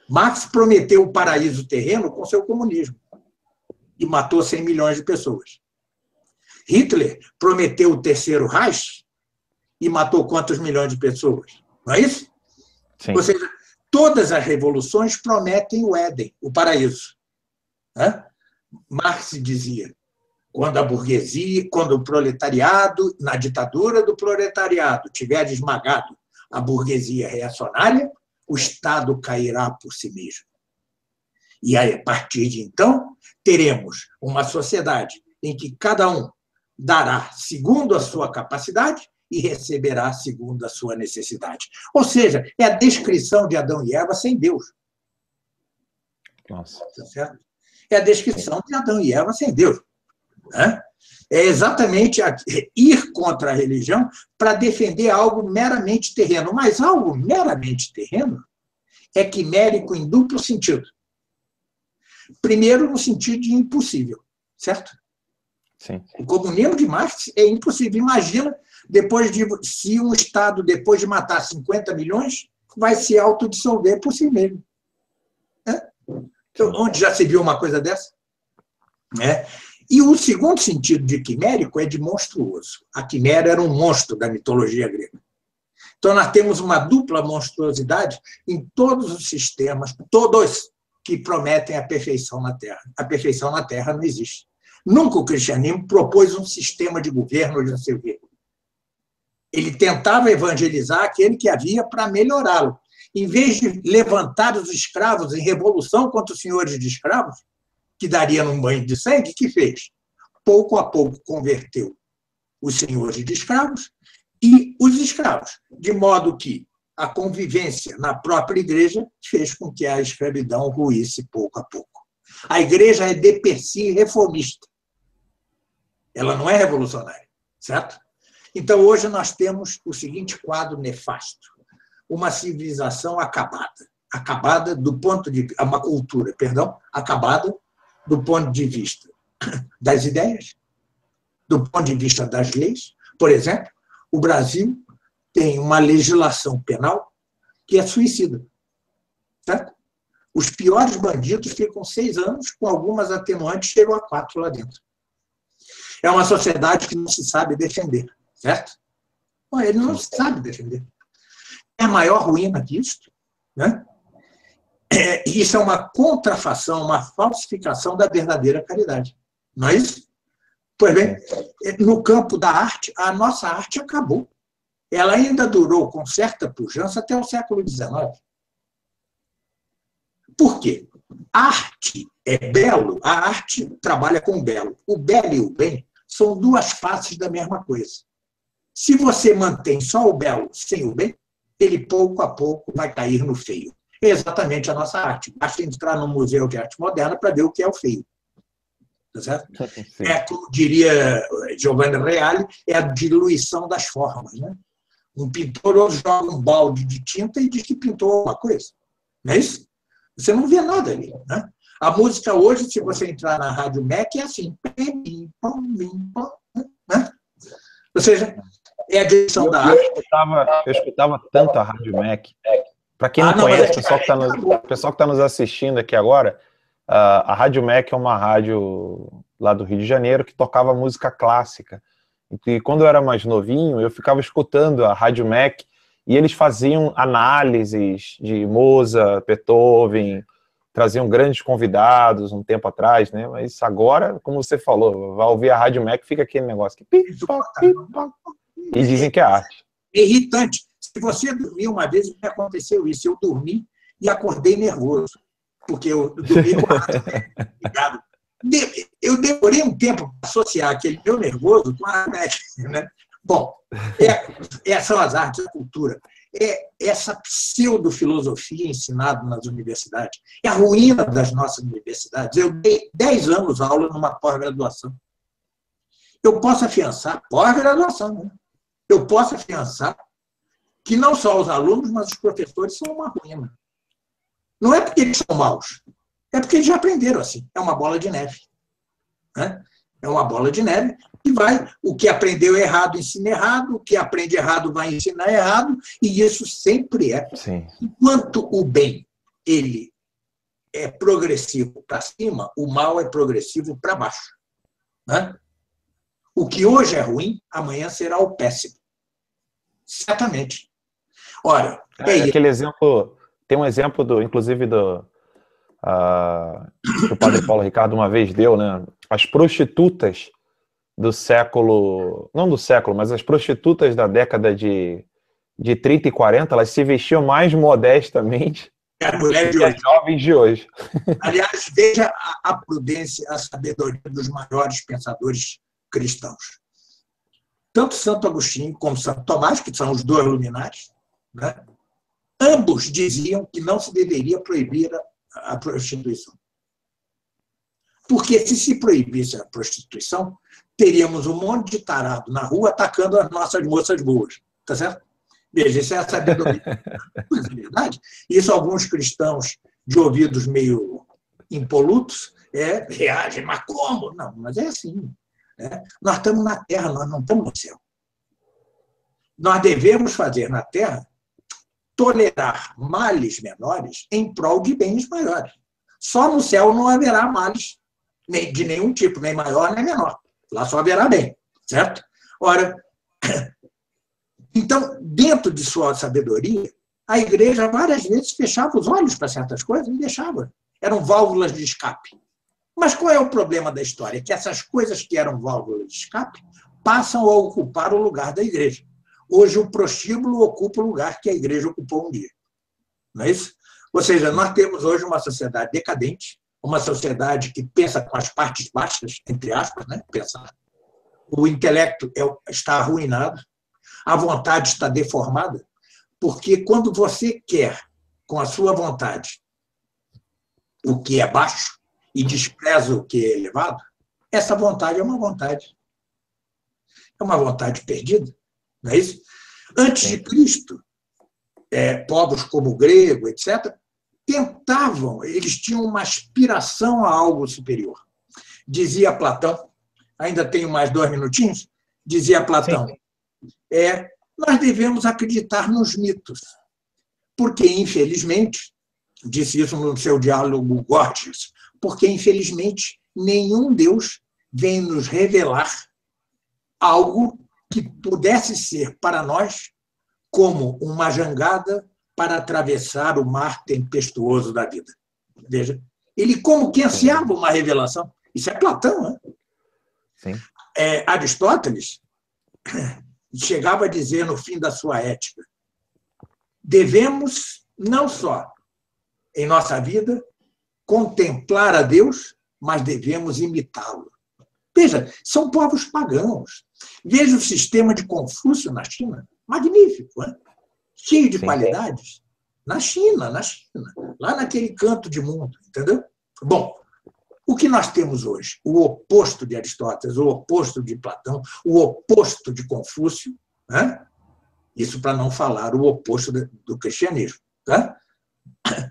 Marx prometeu o paraíso terreno com seu comunismo e matou 100 milhões de pessoas. Hitler prometeu o terceiro Reich e matou quantos milhões de pessoas? Não é isso? Sim. Ou seja, todas as revoluções prometem o Éden, o paraíso. Marx dizia, quando a burguesia, quando o proletariado, na ditadura do proletariado, tiver esmagado a burguesia reacionária, o Estado cairá por si mesmo. E aí, a partir de então, teremos uma sociedade em que cada um dará segundo a sua capacidade e receberá segundo a sua necessidade. Ou seja, é a descrição de Adão e Eva sem Deus. Nossa. Tá certo? É a descrição de Adão e Eva sem Deus. É exatamente ir contra a religião para defender algo meramente terreno. Mas algo meramente terreno é quimérico em duplo sentido. Primeiro, no sentido de impossível, certo? Sim. O comunismo de Marx é impossível. Imagina, se um Estado, depois de matar 50 milhões, vai se autodissolver por si mesmo. Então, onde já se viu uma coisa dessa? E o segundo sentido de quimérico é de monstruoso. A quimera era um monstro da mitologia grega. Então, nós temos uma dupla monstruosidade em todos os sistemas, todos que prometem a perfeição na Terra. A perfeição na Terra não existe. Nunca o cristianismo propôs um sistema de governo de não sei o quê. Ele tentava evangelizar aquele que havia para melhorá-lo. Em vez de levantar os escravos em revolução contra os senhores de escravos, que daria num banho de sangue, que fez? Pouco a pouco converteu os senhores de escravos e os escravos, de modo que a convivência na própria igreja fez com que a escravidão ruísse pouco a pouco. A igreja é de per si reformista. Ela não é revolucionária, certo? Então, hoje nós temos o seguinte quadro nefasto. Uma civilização acabada do ponto de vista, uma cultura, perdão, acabada do ponto de vista das ideias, do ponto de vista das leis. Por exemplo, o Brasil tem uma legislação penal que é suicida, certo? Os piores bandidos ficam 6 anos, com algumas atenuantes, chegam a 4 lá dentro. É uma sociedade que não se sabe defender, certo? Bom, ele não se sabe defender. É a maior ruína disso, né? Isso é uma contrafação, uma falsificação da verdadeira caridade. Não é isso? Pois bem, no campo da arte, a nossa arte acabou. Ela ainda durou com certa pujança até o século XIX. Por quê? A arte é belo, a arte trabalha com o belo. O belo e o bem são duas faces da mesma coisa. Se você mantém só o belo sem o bem, ele pouco a pouco vai cair no feio. É exatamente a nossa arte. Basta entrar no Museu de Arte Moderna para ver o que é o feio. Tá certo? Como diria Giovanni Reale, é a diluição das formas. Né? Um pintor hoje joga um balde de tinta e diz que pintou alguma coisa. Não é isso? Você não vê nada ali. Né? A música hoje, se você entrar na Rádio MEC, é assim. Né? Ou seja, É a direção da arte. Eu escutava tanto a Rádio Mac. Para quem não conhece, o pessoal que está nos assistindo aqui agora, a Rádio Mac é uma rádio lá do Rio de Janeiro que tocava música clássica. E quando eu era mais novinho, eu ficava escutando a Rádio Mac e eles faziam análises de Mozart, Beethoven, traziam grandes convidados um tempo atrás, né? Mas agora, como você falou, vai ouvir a Rádio Mac, fica aquele negócio que pipa, pipa, e dizem que é arte. É irritante. Se você dormir uma vez, me aconteceu isso. Eu dormi e acordei nervoso, porque eu dormi com a Rádio Mac ligado. Eu demorei um tempo para associar aquele meu nervoso com a Mac, né? Bom, são as artes, a cultura. É essa pseudo-filosofia ensinada nas universidades. É a ruína das nossas universidades. Eu dei 10 anos aula numa pós-graduação. Eu posso afiançar, pós-graduação, né? Eu posso afiançar que não só os alunos, mas os professores são uma ruína. Não é porque eles são maus, é porque eles já aprenderam assim. É uma bola de neve. Né? É uma bola de neve que vai, o que aprendeu errado ensina errado, o que aprende errado vai ensinar errado, e isso sempre é. Sim. Enquanto o bem ele é progressivo para cima, o mal é progressivo para baixo. Né? O que hoje é ruim, amanhã será o péssimo. Certamente. Ora, aquele exemplo, tem um exemplo inclusive que o padre Paulo Ricardo uma vez deu, né? As prostitutas do século, não do século, mas as prostitutas da década de 30 e 40, elas se vestiam mais modestamente que as jovens de hoje. Aliás, veja a prudência, a sabedoria dos maiores pensadores cristãos. Tanto Santo Agostinho como Santo Tomás, que são os dois luminares, né? Ambos diziam que não se deveria proibir a prostituição. Porque se proibisse a prostituição, teríamos um monte de tarado na rua atacando as nossas moças boas. Tá certo? Veja, isso é a sabedoria. Mas é verdade. Isso alguns cristãos de ouvidos meio impolutos reagem. Mas como? Não, mas é assim. Né? Nós estamos na Terra, nós não estamos no céu. Nós devemos fazer na Terra tolerar males menores em prol de bens maiores. Só no céu não haverá males de nenhum tipo, nem maior nem menor. Lá só haverá bem, certo? Ora, então, dentro de sua sabedoria, a igreja várias vezes fechava os olhos para certas coisas e deixava. Eram válvulas de escape. Mas qual é o problema da história? Que essas coisas que eram válvulas de escape passam a ocupar o lugar da igreja. Hoje, o prostíbulo ocupa o lugar que a igreja ocupou um dia. Não é isso? Ou seja, nós temos hoje uma sociedade decadente, uma sociedade que pensa com as partes baixas, entre aspas, né? Pensar. O intelecto está arruinado, a vontade está deformada, porque quando você quer, com a sua vontade, o que é baixo e despreza o que é elevado, essa vontade é uma vontade perdida. Não é isso? Antes de Cristo, povos como o grego, etc., tentavam, eles tinham uma aspiração a algo superior. Dizia Platão, ainda tenho mais 2 minutinhos, dizia Platão, nós devemos acreditar nos mitos, porque, infelizmente, disse isso no seu diálogo Gorgias, porque, infelizmente, nenhum Deus vem nos revelar algo que pudesse ser para nós como uma jangada para atravessar o mar tempestuoso da vida. Veja, ele como que ansiava uma revelação. Isso é Platão, né? Sim. Aristóteles chegava a dizer no fim da sua ética: devemos não só em nossa vida contemplar a Deus, mas devemos imitá-lo. Veja, são povos pagãos. Veja o sistema de Confúcio na China, magnífico, né? Cheio de qualidades. Na China, lá naquele canto de mundo, entendeu? Bom, o que nós temos hoje? O oposto de Aristóteles, o oposto de Platão, o oposto de Confúcio, né? Isso para não falar o oposto do cristianismo. Tá?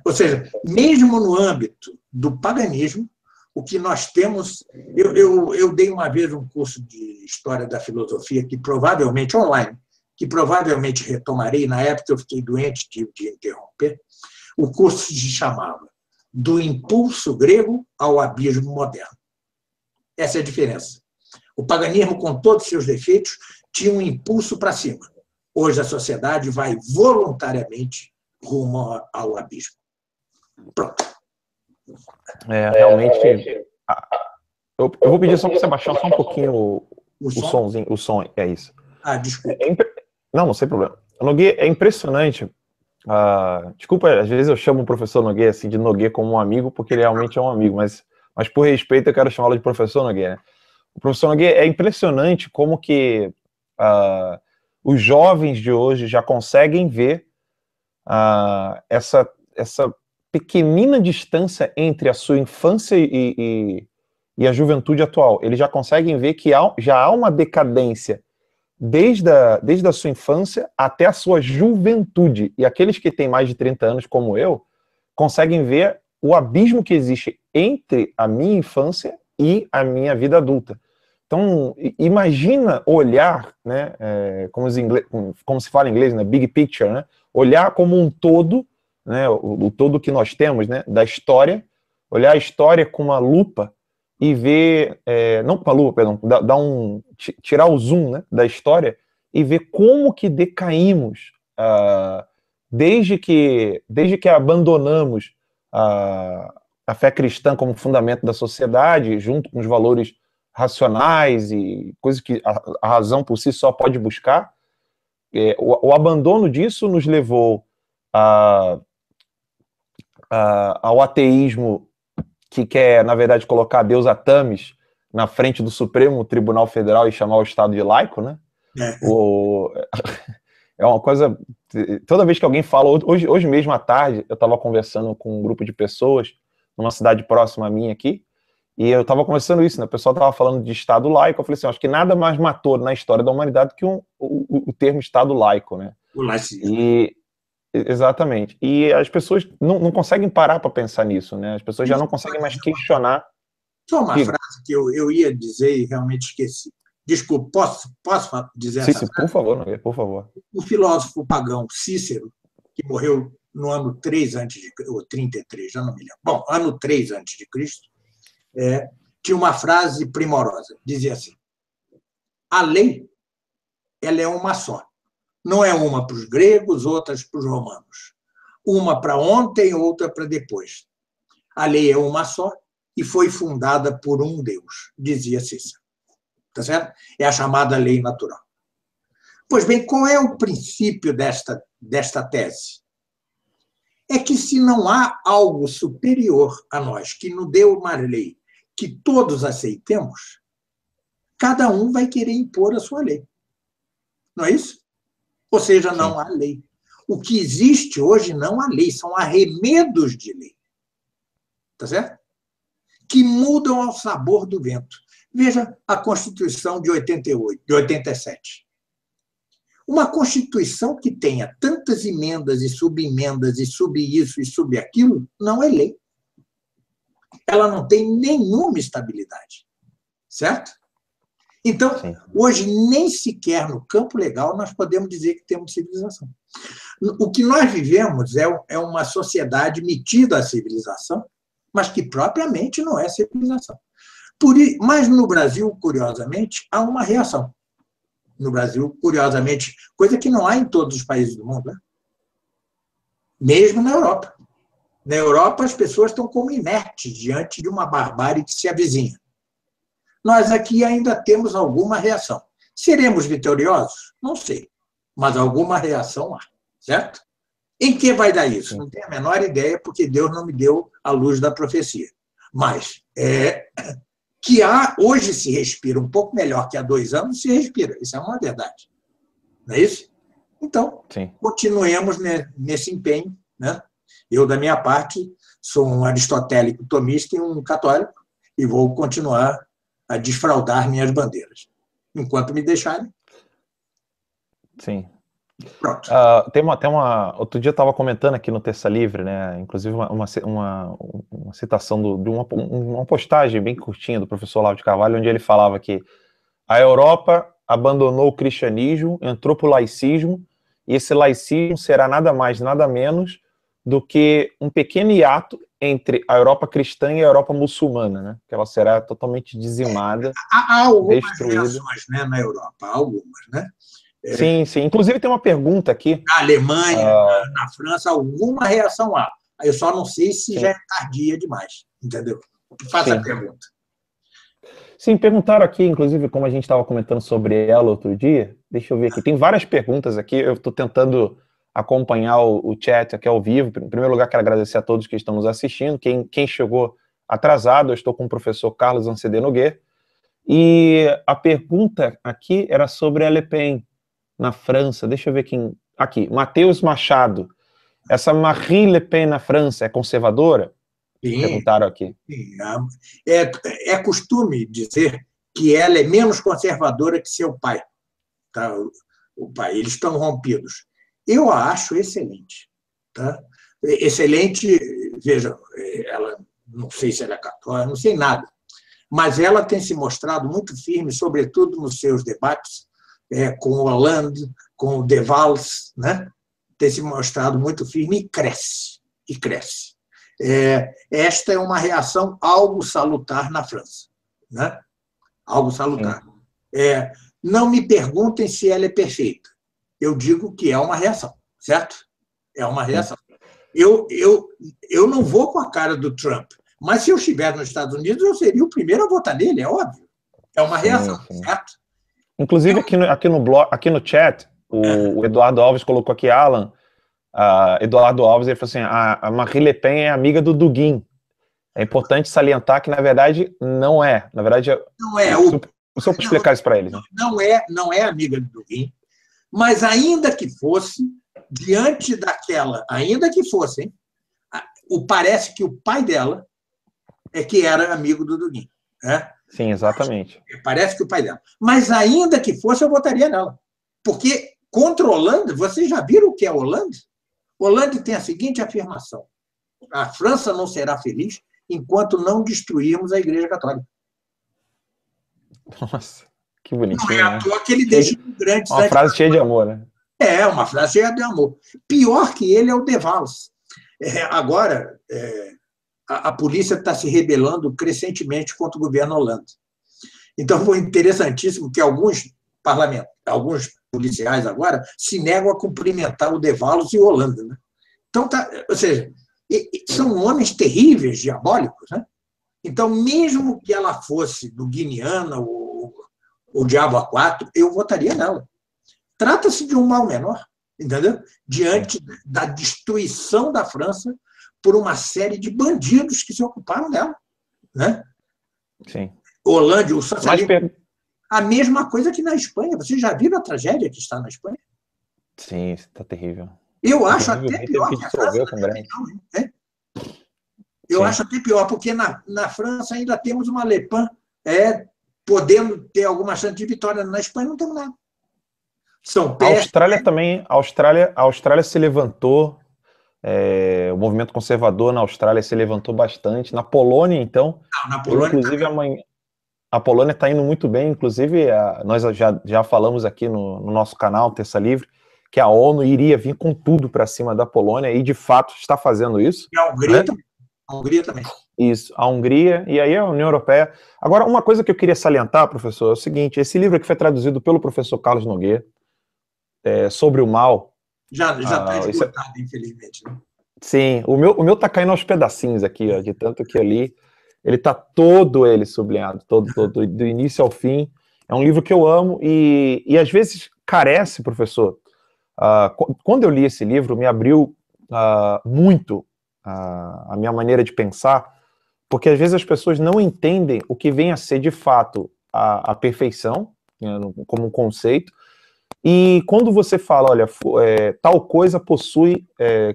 Ou seja, mesmo no âmbito do paganismo, o que nós temos... Eu dei uma vez um curso de História da Filosofia, que provavelmente online, que provavelmente retomarei, na época eu fiquei doente, tive de interromper, o curso se chamava Do Impulso Grego ao Abismo Moderno. Essa é a diferença. O paganismo, com todos os seus defeitos, tinha um impulso para cima. Hoje a sociedade vai voluntariamente rumo ao abismo. Pronto. Realmente... Eu vou pedir só para você baixar só um pouquinho o somzinho, o som, é isso. Desculpa. Não sem problema. Nogueira, é impressionante. Desculpa, às vezes eu chamo o professor Nogueira assim, de Nogueira como um amigo, porque ele realmente é um amigo, mas por respeito eu quero chamá-lo de professor Nogueira. O professor Nogueira, é impressionante como que os jovens de hoje já conseguem ver essa pequenina distância entre a sua infância e a juventude atual. Eles já conseguem ver que já há uma decadência desde a sua infância até a sua juventude. E aqueles que têm mais de 30 anos, como eu, conseguem ver o abismo que existe entre a minha infância e a minha vida adulta. Então, imagina olhar, né, como se fala em inglês, né, big picture, né, olhar como um todo, né, o todo que nós temos, né, da história, olhar a história com uma lupa e ver, não com a lupa, perdão, tirar o zoom, né, da história e ver como que decaímos desde que abandonamos a fé cristã como fundamento da sociedade, junto com os valores racionais e coisas que a razão por si só pode buscar. O abandono disso nos levou ao ateísmo, que quer, na verdade, colocar Deus Atamis na frente do Supremo Tribunal Federal e chamar o Estado de laico, né? É uma coisa... Toda vez que alguém fala... Hoje mesmo à tarde, eu estava conversando com um grupo de pessoas numa cidade próxima a mim aqui, e eu estava conversando isso, né? O pessoal estava falando de Estado laico. Eu falei assim, acho que nada mais matou na história da humanidade que o termo Estado laico, né? O laicismo. Exatamente. E as pessoas não conseguem parar para pensar nisso, né? As pessoas já não conseguem mais questionar. Só uma frase que eu ia dizer e realmente esqueci. Desculpa, posso dizer essa frase? Por favor, Nogueira, por favor. O filósofo pagão Cícero, que morreu no ano 3 a.C., ou 33, já não me lembro. Bom, ano 3 a.C., tinha uma frase primorosa. Dizia assim, a lei, ela é uma só. Não é uma para os gregos, outras para os romanos. Uma para ontem, outra para depois. A lei é uma só e foi fundada por um Deus, dizia Cícero. Tá certo? É a chamada lei natural. Pois bem, qual é o princípio desta tese? É que se não há algo superior a nós, que nos deu uma lei que todos aceitemos, cada um vai querer impor a sua lei. Não é isso? Ou seja, não há lei. O que existe hoje não há lei, são arremedos de lei. Tá certo? Que mudam ao sabor do vento. Veja a Constituição de 87. Uma Constituição que tenha tantas emendas e sub isso e sub aquilo, não é lei. Ela não tem nenhuma estabilidade. Certo? Então, hoje, nem sequer no campo legal nós podemos dizer que temos civilização. O que nós vivemos é uma sociedade metida à civilização, mas que propriamente não é civilização. Mas no Brasil, curiosamente, há uma reação. No Brasil, curiosamente, coisa que não há em todos os países do mundo, né? Mesmo na Europa. Na Europa, as pessoas estão como inertes diante de uma barbárie que se avizinha. Nós aqui ainda temos alguma reação. Seremos vitoriosos? Não sei. Mas alguma reação há, certo? Em que vai dar isso? Não tenho a menor ideia, porque Deus não me deu a luz da profecia. Mas que hoje se respira um pouco melhor que há 2 anos, se respira. Isso é uma verdade. Não é isso? Então, continuemos nesse empenho, né? Eu, da minha parte, sou um aristotélico tomista e um católico, e vou continuar a desfraldar minhas bandeiras, enquanto me deixarem. Sim. Pronto. Outro dia eu estava comentando aqui no Terça Livre, né? Inclusive uma citação de uma postagem bem curtinha do professor Olavo de Carvalho, onde ele falava que a Europa abandonou o cristianismo, entrou para o laicismo, e esse laicismo será nada mais, nada menos do que um pequeno hiato entre a Europa cristã e a Europa muçulmana, né? Que ela será totalmente dizimada, Há algumas destruída. reações, né, na Europa, há algumas, né? Sim, sim. Inclusive tem uma pergunta aqui. Na Alemanha, na França, alguma reação há. Eu só não sei se Sim. já é tardia demais, entendeu? Faça a pergunta. Sim, perguntaram aqui, inclusive, como a gente estava comentando sobre ela outro dia. Deixa eu ver aqui. Tem várias perguntas aqui. Eu estou tentando acompanhar o chat aqui ao vivo. Em primeiro lugar, quero agradecer a todos que estão nos assistindo. Quem chegou atrasado, eu estou com o professor Carlos Ancedê Nogueira. E a pergunta aqui era sobre a Le Pen na França. Deixa eu ver quem... Aqui, Matheus Machado. Essa Marie Le Pen na França é conservadora? Sim, perguntaram aqui. Sim. É costume dizer que ela é menos conservadora que seu pai. Tá? O pai, eles estão rompidos. Eu a acho excelente. Tá? Excelente, veja, ela, não sei se ela é católica, não sei nada, mas ela tem se mostrado muito firme, sobretudo nos seus debates com o Hollande, com o De Valls, né? Tem se mostrado muito firme e cresce, e cresce. Esta é uma reação algo salutar na França, né? Algo salutar. Não me perguntem se ela é perfeita. Eu digo que é uma reação, certo? É uma reação. Eu não vou com a cara do Trump, mas se eu estiver nos Estados Unidos, eu seria o primeiro a votar nele, é óbvio. É uma reação, certo? Inclusive, aqui no chat, o Eduardo Alves colocou aqui, Alan, Eduardo Alves, ele falou assim, a Marie Le Pen é amiga do Dugin. É importante salientar que, na verdade, não é. Na verdade, não é. O senhor pode explicar isso para eles? Né? Não é amiga do Dugin, mas ainda que fosse, diante daquela, ainda que fosse, hein, parece que o pai dela é que era amigo do Dugin. Né? Sim, exatamente. Parece que o pai dela. Mas ainda que fosse, eu votaria nela. Porque contra a Hollande, vocês já viram o que é Hollande? Hollande tem a seguinte afirmação: a França não será feliz enquanto não destruirmos a Igreja Católica. Nossa, que bonitinho. Não é à toa que ele deixa imigrantes. Uma frase cheia de amor, né? Uma frase cheia de amor. Pior que ele é o De Valls. Agora, a polícia está se rebelando crescentemente contra o governo Hollande. Então, foi interessantíssimo que alguns policiais agora se negam a cumprimentar o De Valls e o Hollande. Né? Então, ou seja, são homens terríveis, diabólicos. Né? Então, mesmo que ela fosse do Guineana ou Diabo A4, eu votaria nela. Trata-se de um mal menor, entendeu? Diante da destruição da França por uma série de bandidos que se ocuparam dela. Né? Sim. Hollande, o socialismo... A mesma coisa que na Espanha. Vocês já viram a tragédia que está na Espanha? Sim, está terrível. Eu acho até pior que a França. Eu acho até pior, porque na França ainda temos uma Le Pen podendo ter alguma chance de vitória. Na Espanha não temos nada. A Austrália também, a Austrália se levantou, o movimento conservador na Austrália se levantou bastante. Na Polônia, então, na Polônia inclusive a Polônia está indo muito bem, inclusive nós já falamos aqui no nosso canal, Terça Livre, que a ONU iria vir com tudo para cima da Polônia, e de fato está fazendo isso. E a Hungria, né? A Hungria também. Isso, a Hungria e aí a União Europeia. Agora, uma coisa que eu queria salientar, professor, é o seguinte: esse livro aqui foi traduzido pelo professor Carlos Nogueira, sobre o mal. Já está esgotado, infelizmente. Né? Sim, o meu está caindo aos pedacinhos aqui, ó, de tanto que eu li. Ele está todo sublinhado, todo, do início ao fim. É um livro que eu amo e às vezes carece, professor. Quando eu li esse livro, me abriu muito a minha maneira de pensar, porque às vezes as pessoas não entendem o que vem a ser de fato a perfeição, né, como um conceito. E quando você fala, olha, tal coisa possui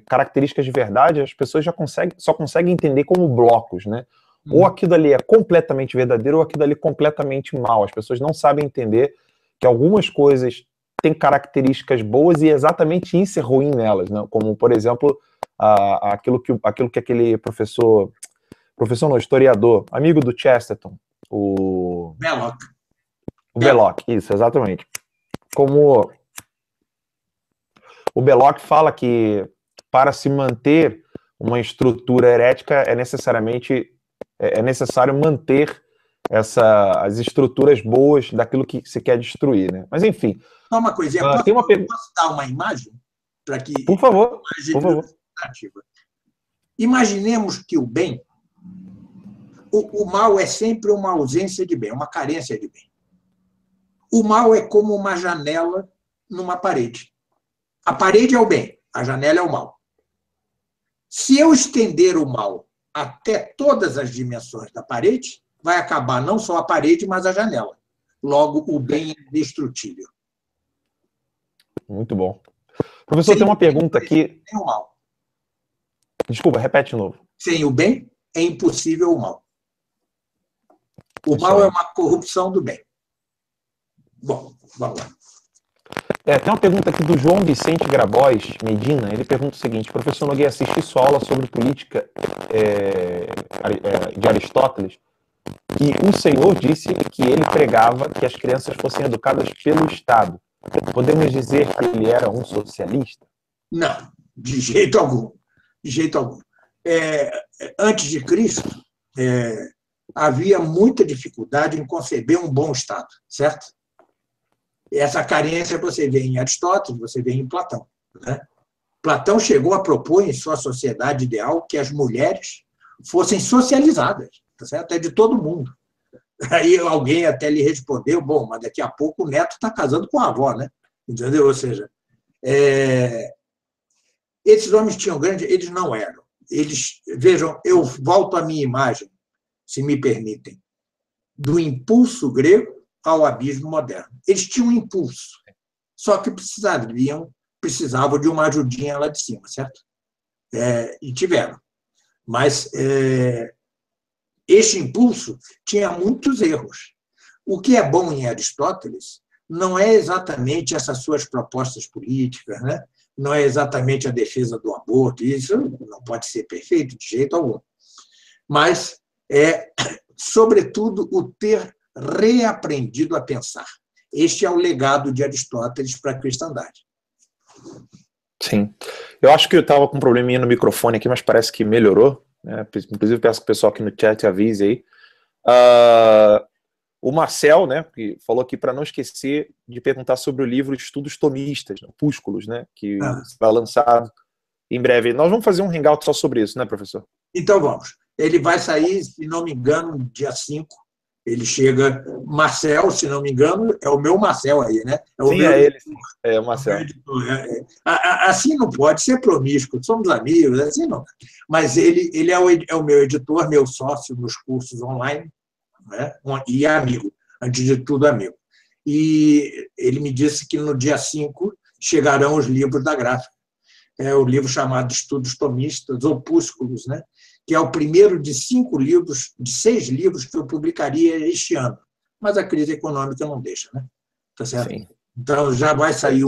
características de verdade, as pessoas só conseguem entender como blocos, né? Ou aquilo ali é completamente verdadeiro, ou aquilo ali é completamente mal. As pessoas não sabem entender que algumas coisas têm características boas e exatamente isso é ruim nelas, né? Como, por exemplo, aquilo que aquele professor não, historiador, amigo do Chesterton, o... O Belloc, isso, exatamente. Como o Belloc fala que para se manter uma estrutura herética é necessário manter as estruturas boas daquilo que se quer destruir, né? Mas enfim. Só uma coisinha, posso dar uma imagem para que por favor. Imaginemos que o bem, o mal é sempre uma ausência de bem, uma carência de bem. O mal é como uma janela numa parede. A parede é o bem, a janela é o mal. Se eu estender o mal até todas as dimensões da parede, vai acabar não só a parede, mas a janela. Logo, o bem é indestrutível. Muito bom. Professor, tem uma pergunta aqui. Sem o mal. Desculpa, repete de novo. Sem o bem, é impossível o mal. O mal é uma corrupção do bem. Bom, vamos lá. Tem uma pergunta aqui do João Vicente Grabois Medina. Ele pergunta o seguinte: professor Nogueira, assisti sua aula sobre política de Aristóteles e o senhor disse que ele pregava que as crianças fossem educadas pelo Estado. Podemos dizer que ele era um socialista? Não, de jeito algum. De jeito algum. Antes de Cristo, havia muita dificuldade em conceber um bom Estado, certo? Essa carência você vê em Aristóteles, você vê em Platão, né? Platão chegou a propor em sua sociedade ideal que as mulheres fossem socializadas, tá certo? É de todo mundo. Aí alguém até lhe respondeu, bom, mas daqui a pouco o neto está casando com a avó, né? Entendeu? Ou seja, esses homens tinham grande... Eles não eram. Vejam, eu volto à minha imagem, se me permitem, do impulso grego ao abismo moderno. Eles tinham um impulso, só que precisavam de uma ajudinha lá de cima, certo? E tiveram. Mas este impulso tinha muitos erros. O que é bom em Aristóteles não é exatamente essas suas propostas políticas, né? Não é exatamente a defesa do aborto, isso não pode ser perfeito de jeito algum. Mas sobretudo, o ter reaprendido a pensar. Este é o legado de Aristóteles para a cristandade. Sim. Eu acho que eu estava com um probleminha no microfone aqui, mas parece que melhorou, né? Inclusive, peço que o pessoal aqui no chat avise aí. O Marcel, né, que falou aqui para não esquecer de perguntar sobre o livro Estudos Tomistas, Opúsculos, né, que vai lançado em breve. Nós vamos fazer um hangout só sobre isso, né, professor? Então vamos. Ele vai sair, se não me engano, dia 5. Ele chega... Marcel, se não me engano, é o meu Marcel aí, né? Sim, é ele. É o Marcel. Assim não pode ser promíscuo, somos amigos, assim não. Mas ele é o meu editor, meu sócio nos cursos online, né? E amigo, antes de tudo amigo. E ele me disse que no dia 5 chegarão os livros da gráfica. É o livro chamado Estudos Tomistas, Opúsculos, né? Que é o primeiro de 6 livros que eu publicaria este ano. Mas a crise econômica não deixa, né? Tá certo? Sim. Então já vai sair...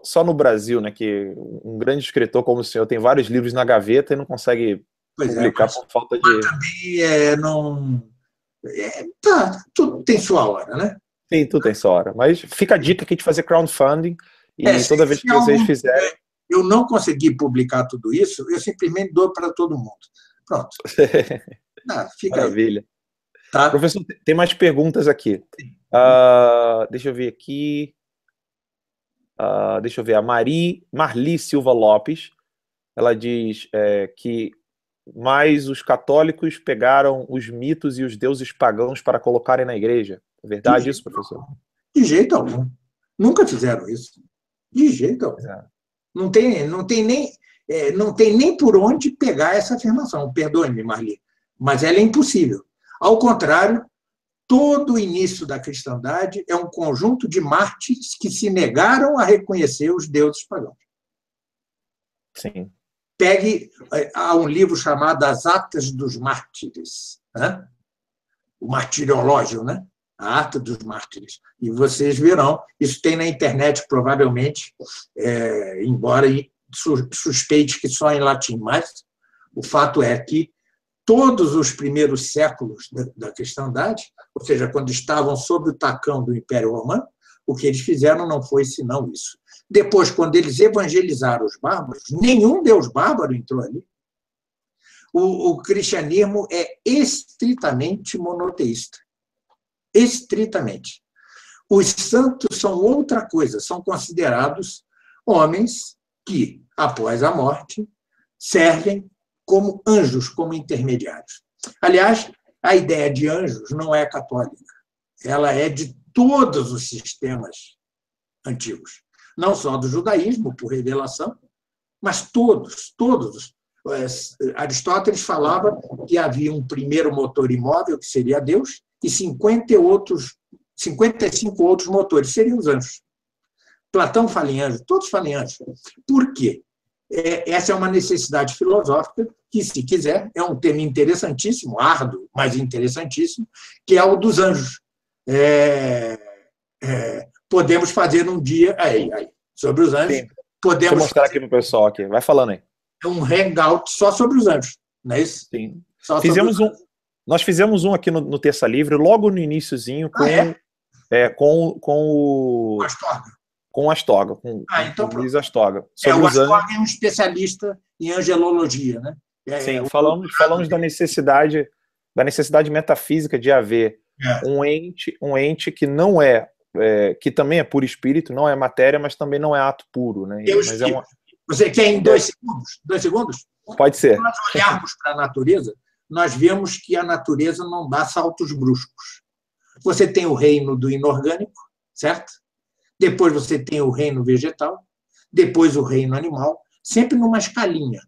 Só no Brasil, né? Que um grande escritor como o senhor tem vários livros na gaveta e não consegue publicar por falta de... Mas também não... tudo tem sua hora, né? Sim, tudo tem sua hora. Mas fica a dica aqui de fazer crowdfunding e toda vez que vocês fizerem... Eu não consegui publicar tudo isso, eu simplesmente dou para todo mundo. Pronto. Fica Maravilha. Aí. Tá? Professor, tem mais perguntas aqui. Deixa eu ver aqui. Deixa eu ver. A Marli Silva Lopes, ela diz que mais os católicos pegaram os mitos e os deuses pagãos para colocarem na igreja. É verdade isso, professor? De jeito algum. Nunca fizeram isso. De jeito algum. Não tem nem por onde pegar essa afirmação. Perdoe-me, Marli, mas ela é impossível. Ao contrário, todo o início da cristandade é um conjunto de mártires que se negaram a reconhecer os deuses pagãos. Sim. Há um livro chamado As Atas dos Mártires, né? O martiriológio, né? A Ata dos Mártires. E vocês verão, isso tem na internet, provavelmente, embora suspeite que só em latim, mas o fato é que todos os primeiros séculos da cristandade, ou seja, quando estavam sob o tacão do Império Romano, o que eles fizeram não foi senão isso. Depois, quando eles evangelizaram os bárbaros, nenhum deus bárbaro entrou ali. O cristianismo é estritamente monoteísta. Estritamente. Os santos são outra coisa, são considerados homens que, após a morte, servem como anjos, como intermediários. Aliás, a ideia de anjos não é católica. Ela é de todos os sistemas antigos. Não só do judaísmo, por revelação, mas todos. Aristóteles falava que havia um primeiro motor imóvel, que seria Deus, e 55 outros motores, seriam os anjos. Platão fala em anjos, todos falam em anjos. Por quê? Essa é uma necessidade filosófica que, se quiser, é um tema interessantíssimo, árduo, mas interessantíssimo, que é o dos anjos. Podemos fazer um dia sobre os anjos. Sim. Deixa eu mostrar aqui para o pessoal. Aqui. Vai falando aí. Um hangout só sobre os anjos, não é isso? Sim. Nós fizemos um aqui no Terça Livre, logo no iniciozinho, com o Astorga. Com o Astorga, com o Luiz Astorga. O Astorga é um especialista em angelologia, né? Sim, falamos da necessidade metafísica de haver um ente que não que também é puro espírito, não é matéria, mas também não é ato puro, né? Mas Você quer em 2 segundos? 2 segundos? Pode ser. Se nós olharmos para a natureza, nós vemos que a natureza não dá saltos bruscos. Você tem o reino do inorgânico, certo? Depois você tem o reino vegetal, depois o reino animal, sempre numa escalinha.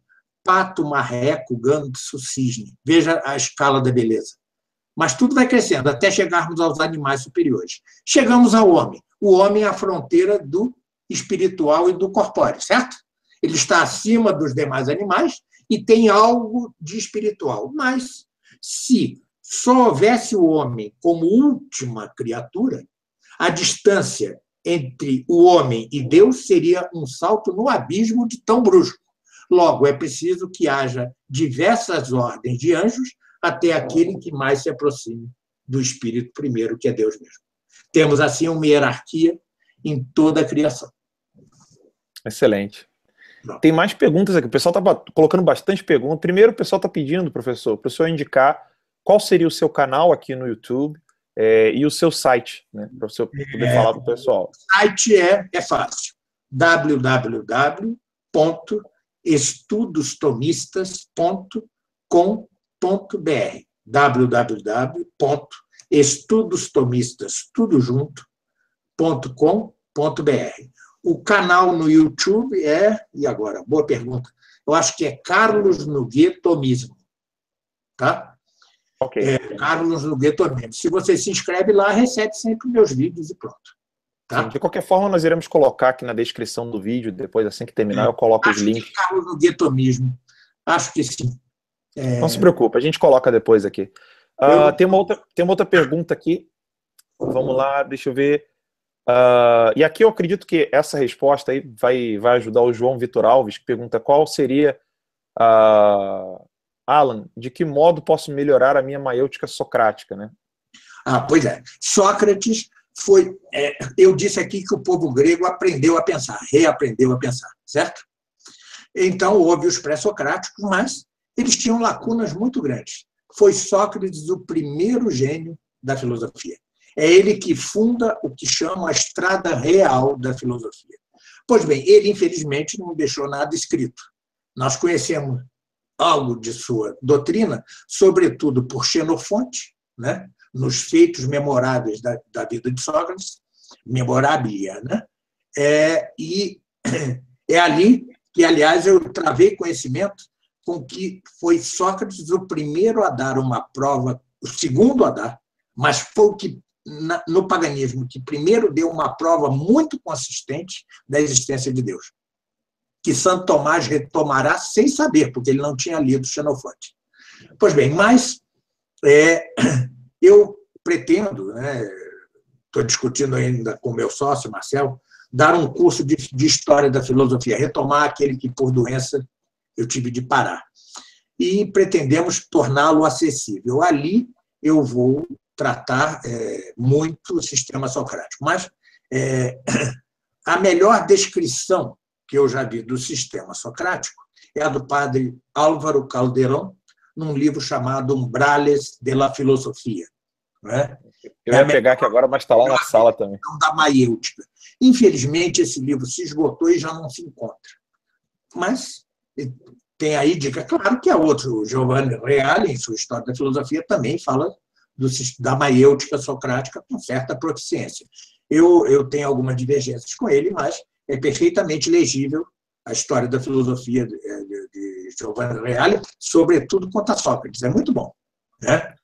Pato, marreco, ganso, cisne. Veja a escala da beleza. Mas tudo vai crescendo, até chegarmos aos animais superiores. Chegamos ao homem. O homem é a fronteira do espiritual e do corpóreo, certo? Ele está acima dos demais animais e tem algo de espiritual. Mas, se só houvesse o homem como última criatura, a distância entre o homem e Deus seria um salto no abismo de tão brusco. Logo, é preciso que haja diversas ordens de anjos até aquele que mais se aproxime do Espírito primeiro, que é Deus mesmo. Temos, assim, uma hierarquia em toda a criação. Excelente. Tem mais perguntas aqui. O pessoal está colocando bastante perguntas. Primeiro, o pessoal está pedindo, professor, para o senhor indicar qual seria o seu canal aqui no YouTube e o seu site, né, para o senhor poder falar para o pessoal. O site é fácil. www.estudostomistas.com.br www.estudostomistas.com.br. O canal no YouTube e agora, boa pergunta, eu acho que é Carlos Noguet Tomismo, tá? Ok. Carlos Noguet Tomismo. Se você se inscreve lá, recebe sempre meus vídeos e pronto. Tá? Sim, de qualquer forma, nós iremos colocar aqui na descrição do vídeo, depois, assim que terminar, eu coloco os links. Carlos Noguet Tomismo. Acho que sim. Não se preocupe, a gente coloca depois aqui. Tem uma outra pergunta aqui. Vamos lá, deixa eu ver. E aqui eu acredito que essa resposta aí vai ajudar o João Vitor Alves, que pergunta qual seria, Alan, de que modo posso melhorar a minha maiêutica socrática, né? Pois é. Sócrates foi... eu disse aqui que o povo grego aprendeu a pensar, reaprendeu a pensar, certo? Então, houve os pré-socráticos, mas eles tinham lacunas muito grandes. Foi Sócrates o primeiro gênio da filosofia. É ele que funda o que chama a estrada real da filosofia. Pois bem, ele, infelizmente, não deixou nada escrito. Nós conhecemos algo de sua doutrina, sobretudo por Xenofonte, né? Nos feitos memoráveis da vida de Sócrates, memorabilia, né? E é ali que, aliás, eu travei conhecimento com que foi Sócrates o primeiro a dar uma prova, o segundo a dar, mas foi o que, no paganismo, que primeiro deu uma prova muito consistente da existência de Deus, que Santo Tomás retomará sem saber, porque ele não tinha lido Xenofonte. Pois bem, mas eu pretendo, estou discutindo ainda com meu sócio, Marcelo, dar um curso de História da Filosofia, retomar aquele que, por doença, eu tive de parar. E pretendemos torná-lo acessível. Ali eu vou tratar muito o sistema socrático. Mas a melhor descrição que eu já vi do sistema socrático é a do padre Álvaro Calderón, num livro chamado Umbrales de la Filosofia. Né? Eu ia pegar aqui agora, mas está lá na sala também. Da maiêutica. Infelizmente, esse livro se esgotou e já não se encontra. Mas tem aí dica. Claro que há outro, Giovanni Reale, em sua História da Filosofia, também fala da maiêutica socrática com certa proficiência. Eu tenho algumas divergências com ele, mas é perfeitamente legível a História da Filosofia de Giovanni Reale, sobretudo quanto a Sócrates. É muito bom. Né?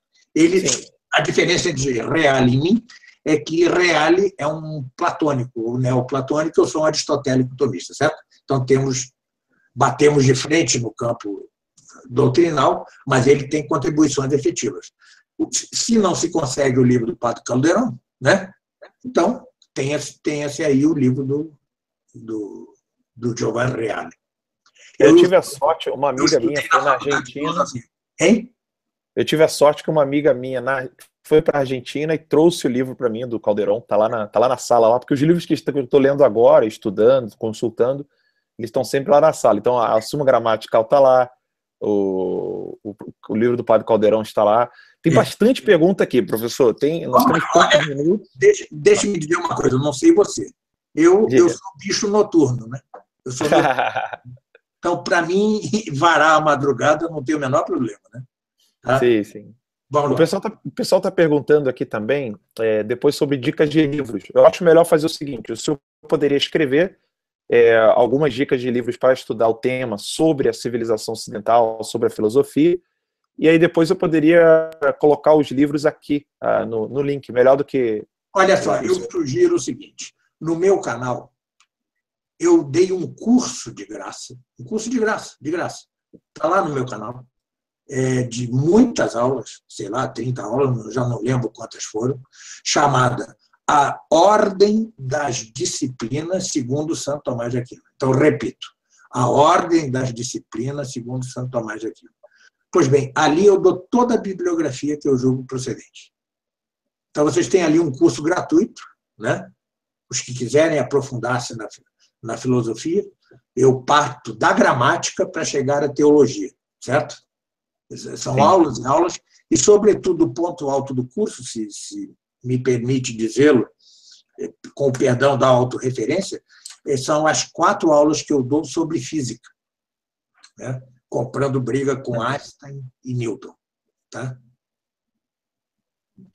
A diferença entre Reale e mim é que Reale é um platônico, um neoplatônico, eu sou um aristotélico tomista, certo? Então batemos de frente no campo doutrinal, mas ele tem contribuições efetivas. Se não se consegue o livro do Padre Calderón, né? Então tenha-se aí o livro do Giovanni Reale. Eu tive a sorte, uma amiga minha foi na Argentina. Hein? Eu tive a sorte que uma amiga minha foi para a Argentina e trouxe o livro para mim do Calderón, tá lá na sala, lá, porque os livros que eu estou lendo agora, estudando, consultando, eles estão sempre lá na sala. Então a Suma Gramatical está lá, o livro do Padre Calderón está lá. Tem bastante pergunta aqui, professor. Nós temos poucos minutos. Deixa eu me dizer uma coisa, eu não sei você. Eu sou bicho noturno, né? Eu sou noturno. Então, para mim, varar a madrugada não tem o menor problema, né? Tá? Sim, sim. O pessoal está perguntando aqui também, depois sobre dicas de livros. Eu acho melhor fazer o seguinte: o senhor poderia escrever algumas dicas de livros para estudar o tema sobre a civilização ocidental, sobre a filosofia, e aí depois eu poderia colocar os livros aqui no link, melhor do que... Olha só, eu sugiro o seguinte: no meu canal, eu dei um curso de graça, de graça, está lá no meu canal, de muitas aulas, sei lá, 30 aulas, já não lembro quantas foram, chamada A Ordem das Disciplinas segundo Santo Tomás de Aquino. Então, repito, A Ordem das Disciplinas segundo Santo Tomás de Aquino. Pois bem, ali eu dou toda a bibliografia que eu julgo procedente. Então, vocês têm ali um curso gratuito, né? Os que quiserem aprofundar-se na filosofia, eu parto da gramática para chegar à teologia, certo? São aulas e aulas, e, sobretudo, o ponto alto do curso, se me permite dizê-lo, com o perdão da autorreferência, são as 4 aulas que eu dou sobre física, né? Comprando briga com Einstein e Newton. Tá?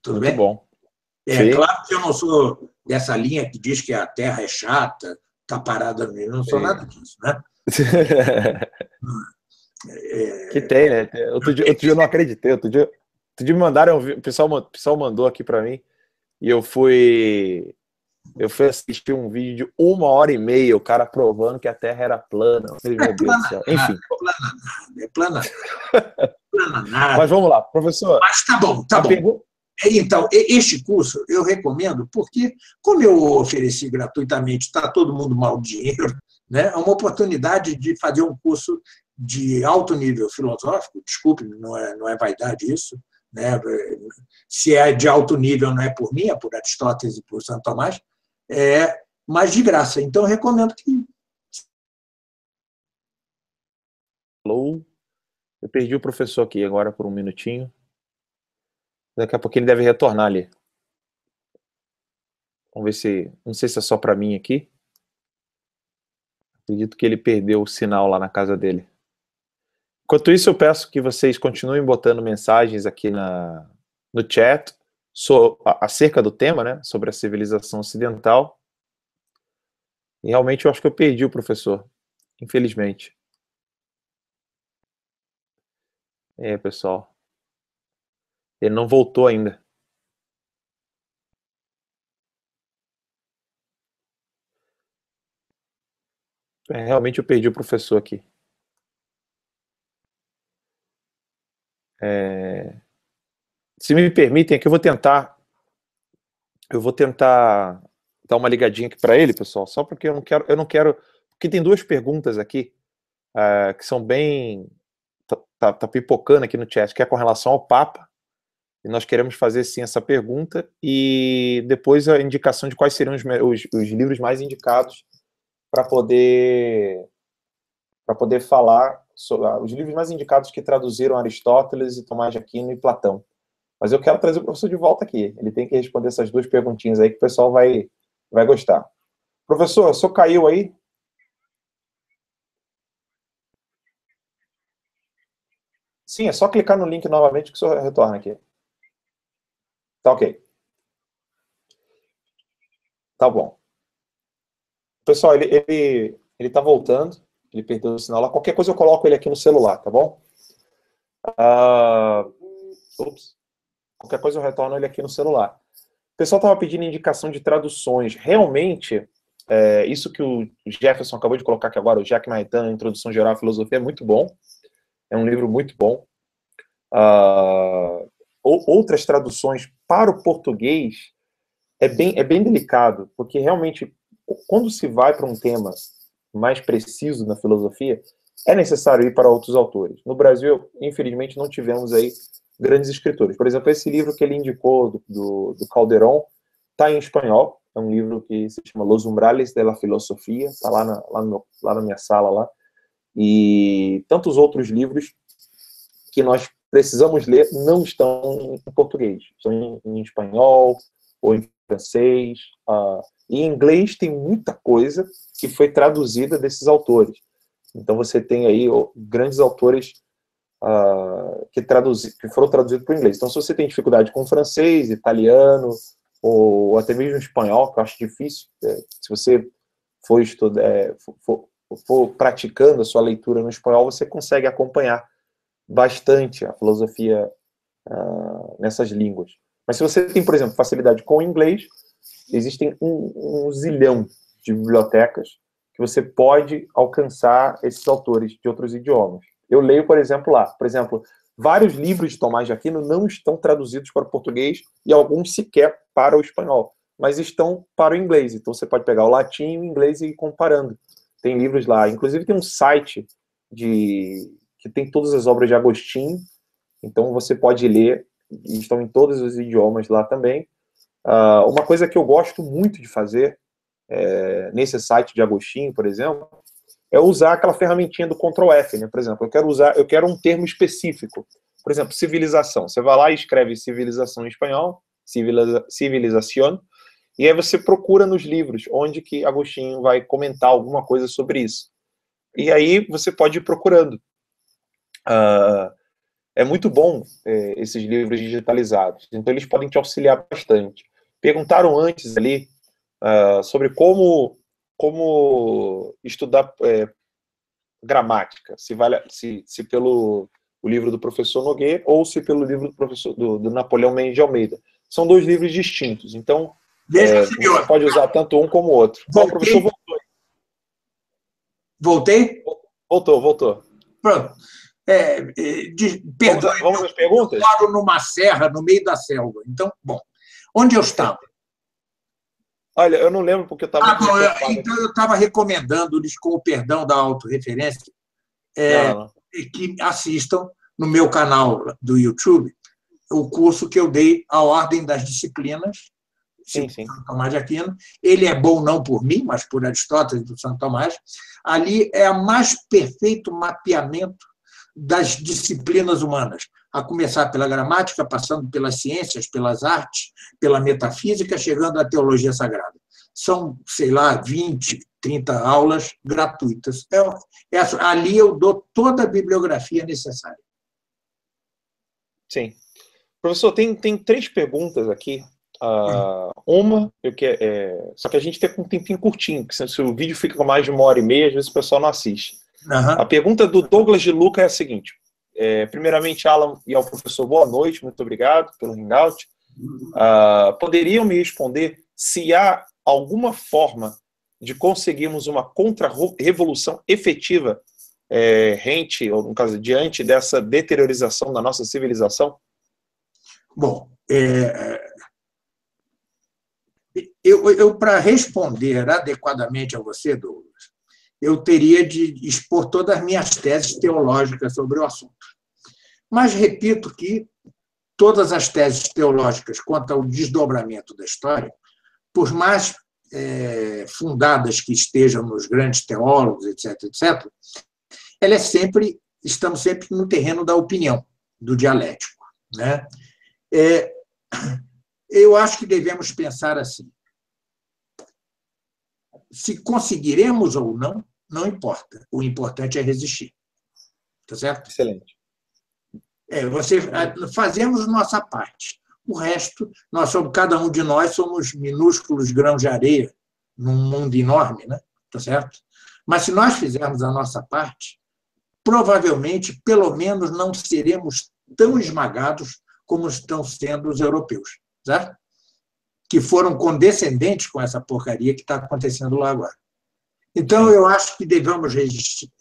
Tudo bem? Bom. Claro que eu não sou dessa linha que diz que a Terra é chata, está parada no meio, não sou nada disso, né? Que tem, né? Outro dia eu não acreditei. Outro dia me mandaram, o pessoal mandou aqui para mim, e eu fui assistir um vídeo de 1h30, o cara provando que a Terra era plana. Meu Deus do céu. Enfim. É plana nada. Mas vamos lá, professor. Mas tá bom. Então, este curso eu recomendo porque, como eu ofereci gratuitamente, está todo mundo mal dinheiro, né? É uma oportunidade de fazer um curso de alto nível filosófico, desculpe, não é vaidade isso, né? Se é de alto nível não é por mim, é por Aristóteles e por Santo Tomás, mas de graça. Então, eu recomendo que... Alô? Eu perdi o professor aqui agora por um minutinho. Daqui a pouco ele deve retornar ali. Vamos ver se... Não sei se é só para mim aqui. Acredito que ele perdeu o sinal lá na casa dele. Enquanto isso, eu peço que vocês continuem botando mensagens aqui no chat acerca do tema, né? Sobre a civilização ocidental. E realmente eu acho que eu perdi o professor. Infelizmente. Pessoal. Ele não voltou ainda. Realmente eu perdi o professor aqui. Se me permitem, aqui eu vou tentar dar uma ligadinha aqui para ele, pessoal, só porque eu não quero, porque tem 2 perguntas aqui que são bem, tá pipocando aqui no chat, que é com relação ao Papa. E nós queremos fazer, sim, essa pergunta e depois a indicação de quais seriam os livros mais indicados para poder falar sobre os livros mais indicados que traduziram Aristóteles e Tomás de Aquino e Platão. Mas eu quero trazer o professor de volta aqui. Ele tem que responder essas duas perguntinhas aí que o pessoal vai gostar. Professor, o senhor caiu aí? Sim, é só clicar no link novamente que o senhor retorna aqui. Tá ok. Tá bom. Pessoal, ele tá voltando. Ele perdeu o sinal lá. Qualquer coisa eu coloco ele aqui no celular, tá bom? Qualquer coisa eu retorno ele aqui no celular. O pessoal estava pedindo indicação de traduções. Realmente, isso que o Jefferson acabou de colocar aqui agora, o Jacques Maritain, Introdução Geral à Filosofia, é muito bom. É um livro muito bom. Outras traduções para o português é bem delicado, porque realmente, quando se vai para um tema mais preciso na filosofia, é necessário ir para outros autores. No Brasil, infelizmente, não tivemos aí grandes escritores. Por exemplo, esse livro que ele indicou, do Calderón, está em espanhol. É um livro que se chama Los Umbrales de la Filosofía, está lá na minha sala lá. E tantos outros livros que nós precisamos ler não estão em português. Estão em espanhol ou em francês. E em inglês tem muita coisa que foi traduzida desses autores. Então você tem aí grandes autores que foram traduzidos para o inglês. Então se você tem dificuldade com francês, italiano, ou até mesmo espanhol, que eu acho difícil, se você for estudar, for praticando a sua leitura no espanhol, você consegue acompanhar bastante a filosofia nessas línguas. Mas se você tem, por exemplo, facilidade com o inglês, existem um zilhão de bibliotecas que você pode alcançar esses autores de outros idiomas. Eu leio, por exemplo, vários livros de Tomás de Aquino não estão traduzidos para o português e alguns sequer para o espanhol, mas estão para o inglês. Então você pode pegar o latim e o inglês e ir comparando. Tem livros lá, inclusive tem um site que tem todas as obras de Agostinho, então você pode ler, e estão em todos os idiomas lá também. Uma coisa que eu gosto muito de fazer, nesse site de Agostinho, por exemplo, é usar aquela ferramentinha do Ctrl F, né? Por exemplo, eu quero um termo específico. Por exemplo, civilização. Você vai lá e escreve civilização em espanhol, civilización, e aí você procura nos livros onde que Agostinho vai comentar alguma coisa sobre isso. E aí você pode ir procurando. É muito bom esses livros digitalizados. Então eles podem te auxiliar bastante. Perguntaram antes ali sobre como estudar gramática, se pelo o livro do professor Nogueira ou se pelo livro do Napoleão Mendes de Almeida. São dois livros distintos, então você pode usar tanto um como o outro. O professor voltou. Voltei? Voltou. Pronto. Perdão, vamos às perguntas? Eu moro numa serra, no meio da selva. Então, bom, onde eu estava? Olha, eu não lembro porque eu estava... Então, eu estava recomendando-lhes, com o perdão da autorreferência, que assistam no meu canal do YouTube o curso que eu dei, A Ordem das Disciplinas, sim. Santo Tomás de Aquino. Ele é bom não por mim, mas por Aristóteles do Santo Tomás. Ali é o mais perfeito mapeamento das disciplinas humanas, a começar pela gramática, passando pelas ciências, pelas artes, pela metafísica, chegando à teologia sagrada. São, 20, 30 aulas gratuitas. Ali eu dou toda a bibliografia necessária. Sim. Professor, tem 3 perguntas aqui. Uma, só que a gente tem um tempinho curtinho, porque se o vídeo fica com mais de 1h30, às vezes o pessoal não assiste. A pergunta do Douglas de Luca é a seguinte. Primeiramente, Alan e ao professor, boa noite, muito obrigado pelo hangout. Poderiam me responder se há alguma forma de conseguirmos uma contra-revolução efetiva ou no caso, diante dessa deteriorização da nossa civilização? Bom, para responder adequadamente a você, Douglas, eu teria de expor todas as minhas teses teológicas sobre o assunto. Mas repito que todas as teses teológicas quanto ao desdobramento da história, por mais fundadas que estejam nos grandes teólogos, etc., estamos sempre no terreno da opinião, do dialético, né? Eu acho que devemos pensar assim: se conseguiremos ou não, não importa. O importante é resistir. Tá certo? Excelente. Fazemos nossa parte. O resto, cada um de nós somos minúsculos grãos de areia num mundo enorme, né? Tá certo? Mas se nós fizermos a nossa parte, provavelmente, pelo menos, não seremos tão esmagados como estão sendo os europeus, certo? Que foram condescendentes com essa porcaria que está acontecendo lá agora. Então, eu acho que devemos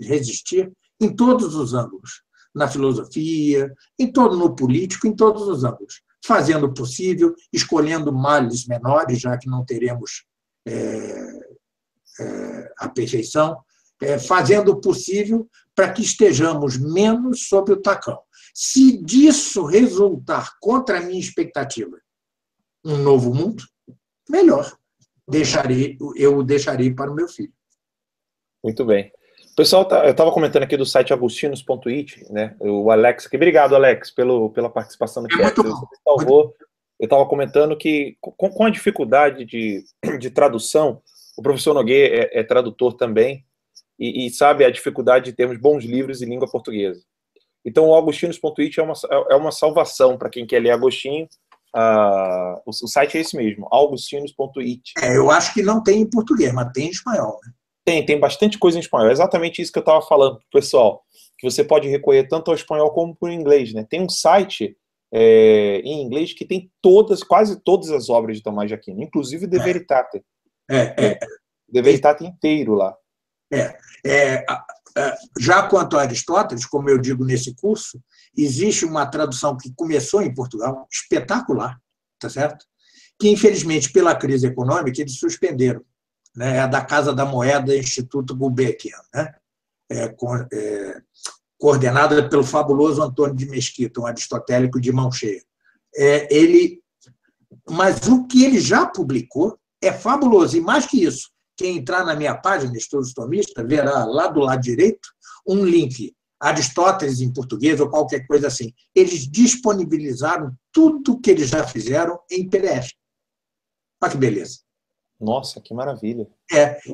resistir em todos os ângulos, na filosofia, no político, em todos os ângulos, fazendo o possível, escolhendo males menores, já que não teremos a perfeição, fazendo o possível para que estejamos menos sob o tacão. Se disso resultar contra a minha expectativa um novo mundo, melhor. Eu o deixarei para o meu filho. Muito bem. Pessoal, eu estava comentando aqui do site agostinos.it, né? O Alex aqui. Obrigado, Alex, pela participação no chat. Muito bom. Você salvou. Eu estava comentando que, com a dificuldade de tradução, o professor Nogueira é tradutor também, e sabe a dificuldade de termos bons livros em língua portuguesa. Então, o agostinos.it é uma salvação para quem quer ler Agostinho. O site é esse mesmo, agostinos.it. Eu acho que não tem em português, mas tem em espanhol, né? Tem bastante coisa em espanhol. É exatamente isso que eu estava falando pro pessoal, que você pode recorrer tanto ao espanhol como para o inglês, né? Tem um site em inglês que tem quase todas as obras de Tomás de Aquino, inclusive De Veritate. De Veritate inteiro lá. Já quanto a Aristóteles, como eu digo nesse curso, existe uma tradução que começou em Portugal, espetacular, tá certo? Que, infelizmente, pela crise econômica, eles suspenderam. Né? É a da Casa da Moeda, Instituto Gulbenkian, né? Coordenada pelo fabuloso Antônio de Mesquita, um aristotélico de mão cheia. Mas o que ele já publicou é fabuloso, e mais que isso, quem entrar na minha página, Estudos Tomistas, verá lá do lado direito um link, Aristóteles em português ou qualquer coisa assim. Eles disponibilizaram tudo o que eles já fizeram em PDF. Olha que beleza. Nossa, que maravilha.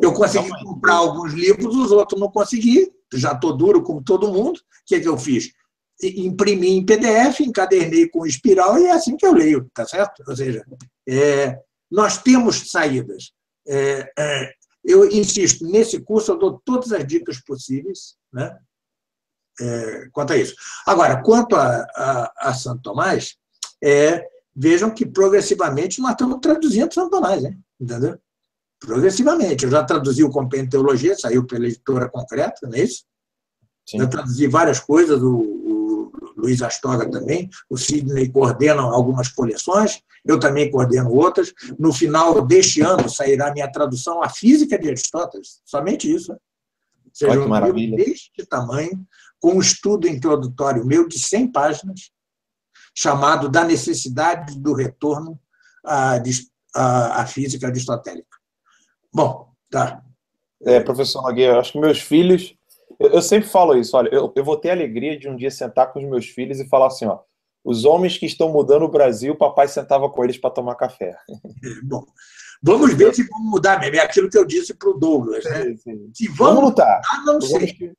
Eu consegui comprar alguns livros, os outros não consegui, já estou duro como todo mundo. O que eu fiz? Imprimi em PDF, encadernei com espiral e é assim que eu leio, tá certo? Ou seja, nós temos saídas. Eu insisto, nesse curso eu dou todas as dicas possíveis, né? Quanto a isso. Agora, quanto a Santo Tomás, vejam que progressivamente nós estamos traduzindo Santo Tomás, né? Entendeu? Progressivamente. Eu já traduzi o Compêndio de Teologia, saiu pela editora Concreta, não é isso? Sim. Eu traduzi várias coisas, o Luiz Astorga também, o Sidney coordena algumas coleções, eu também coordeno outras. No final deste ano sairá minha tradução à Física de Aristóteles, somente isso. Né? Ou seja, um livro deste tamanho, com um estudo introdutório meu de 100 páginas, chamado Da Necessidade do Retorno à Física Aristotélica. Bom, tá. Professor Nogueira, acho que meus filhos... Eu sempre falo isso, olha, eu vou ter a alegria de um dia sentar com os meus filhos e falar assim, ó, os homens que estão mudando o Brasil, o papai sentava com eles para tomar café. Bom, vamos ver se vamos mudar mesmo. É aquilo que eu disse para o Douglas, né? Sim. Se vamos lutar. Não sei.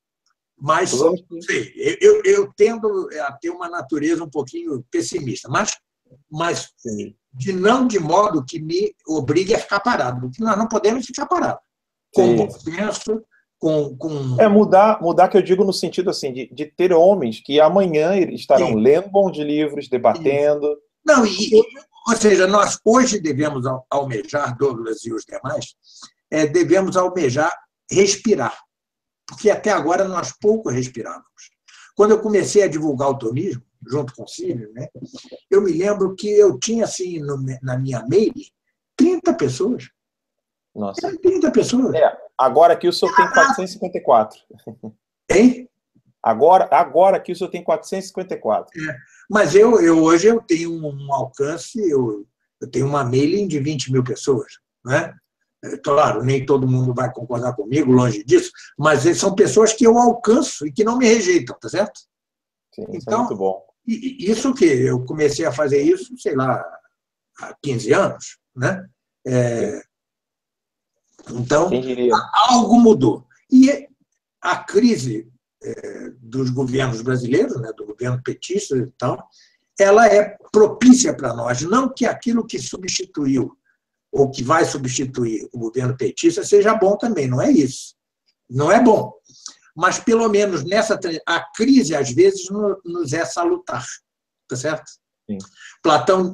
Mas não sei. Eu tendo a ter uma natureza um pouquinho pessimista, mas de modo que me obrigue a ficar parado, porque nós não podemos ficar parados. Com bom senso, mudar que eu digo no sentido assim, de ter homens que amanhã estarão lendo bons livros, debatendo. Não, ou seja, nós hoje devemos almejar, Douglas e os demais, devemos almejar respirar, porque até agora nós pouco respirávamos. Quando eu comecei a divulgar o tomismo, junto com o Cílio, né, eu me lembro que eu tinha, assim, na minha mail, 30 pessoas. Nossa. 30 pessoas. Agora aqui o senhor tem 454. Hein? Agora aqui o senhor tem 454. Mas hoje eu tenho um alcance, eu tenho uma mailing de 20 mil pessoas, né? Claro, nem todo mundo vai concordar comigo, longe disso, mas são pessoas que eu alcanço e que não me rejeitam, tá certo? Sim, isso é Então, muito bom. isso que eu comecei a fazer isso, sei lá, há 15 anos, né? Então, Quem diria? algo mudou. E a crise dos governos brasileiros, né, do governo petista e tal, ela é propícia para nós. Não que aquilo que substituiu ou que vai substituir o governo petista seja bom também, não é isso. Não é bom. Mas, pelo menos, a crise, às vezes, nos é salutar. Tá certo? Sim. Platão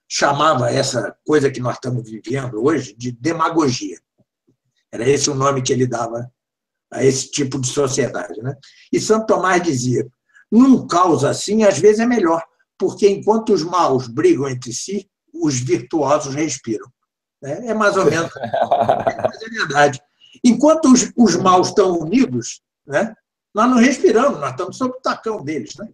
chamava essa coisa que nós estamos vivendo hoje de demagogia. Era esse o nome que ele dava a esse tipo de sociedade, né? E Santo Tomás dizia, num caos assim, às vezes é melhor, porque enquanto os maus brigam entre si, os virtuosos respiram. É mais ou menos, mas é verdade. Enquanto os maus estão unidos, né, nós não respiramos, nós estamos sob o tacão deles. Né?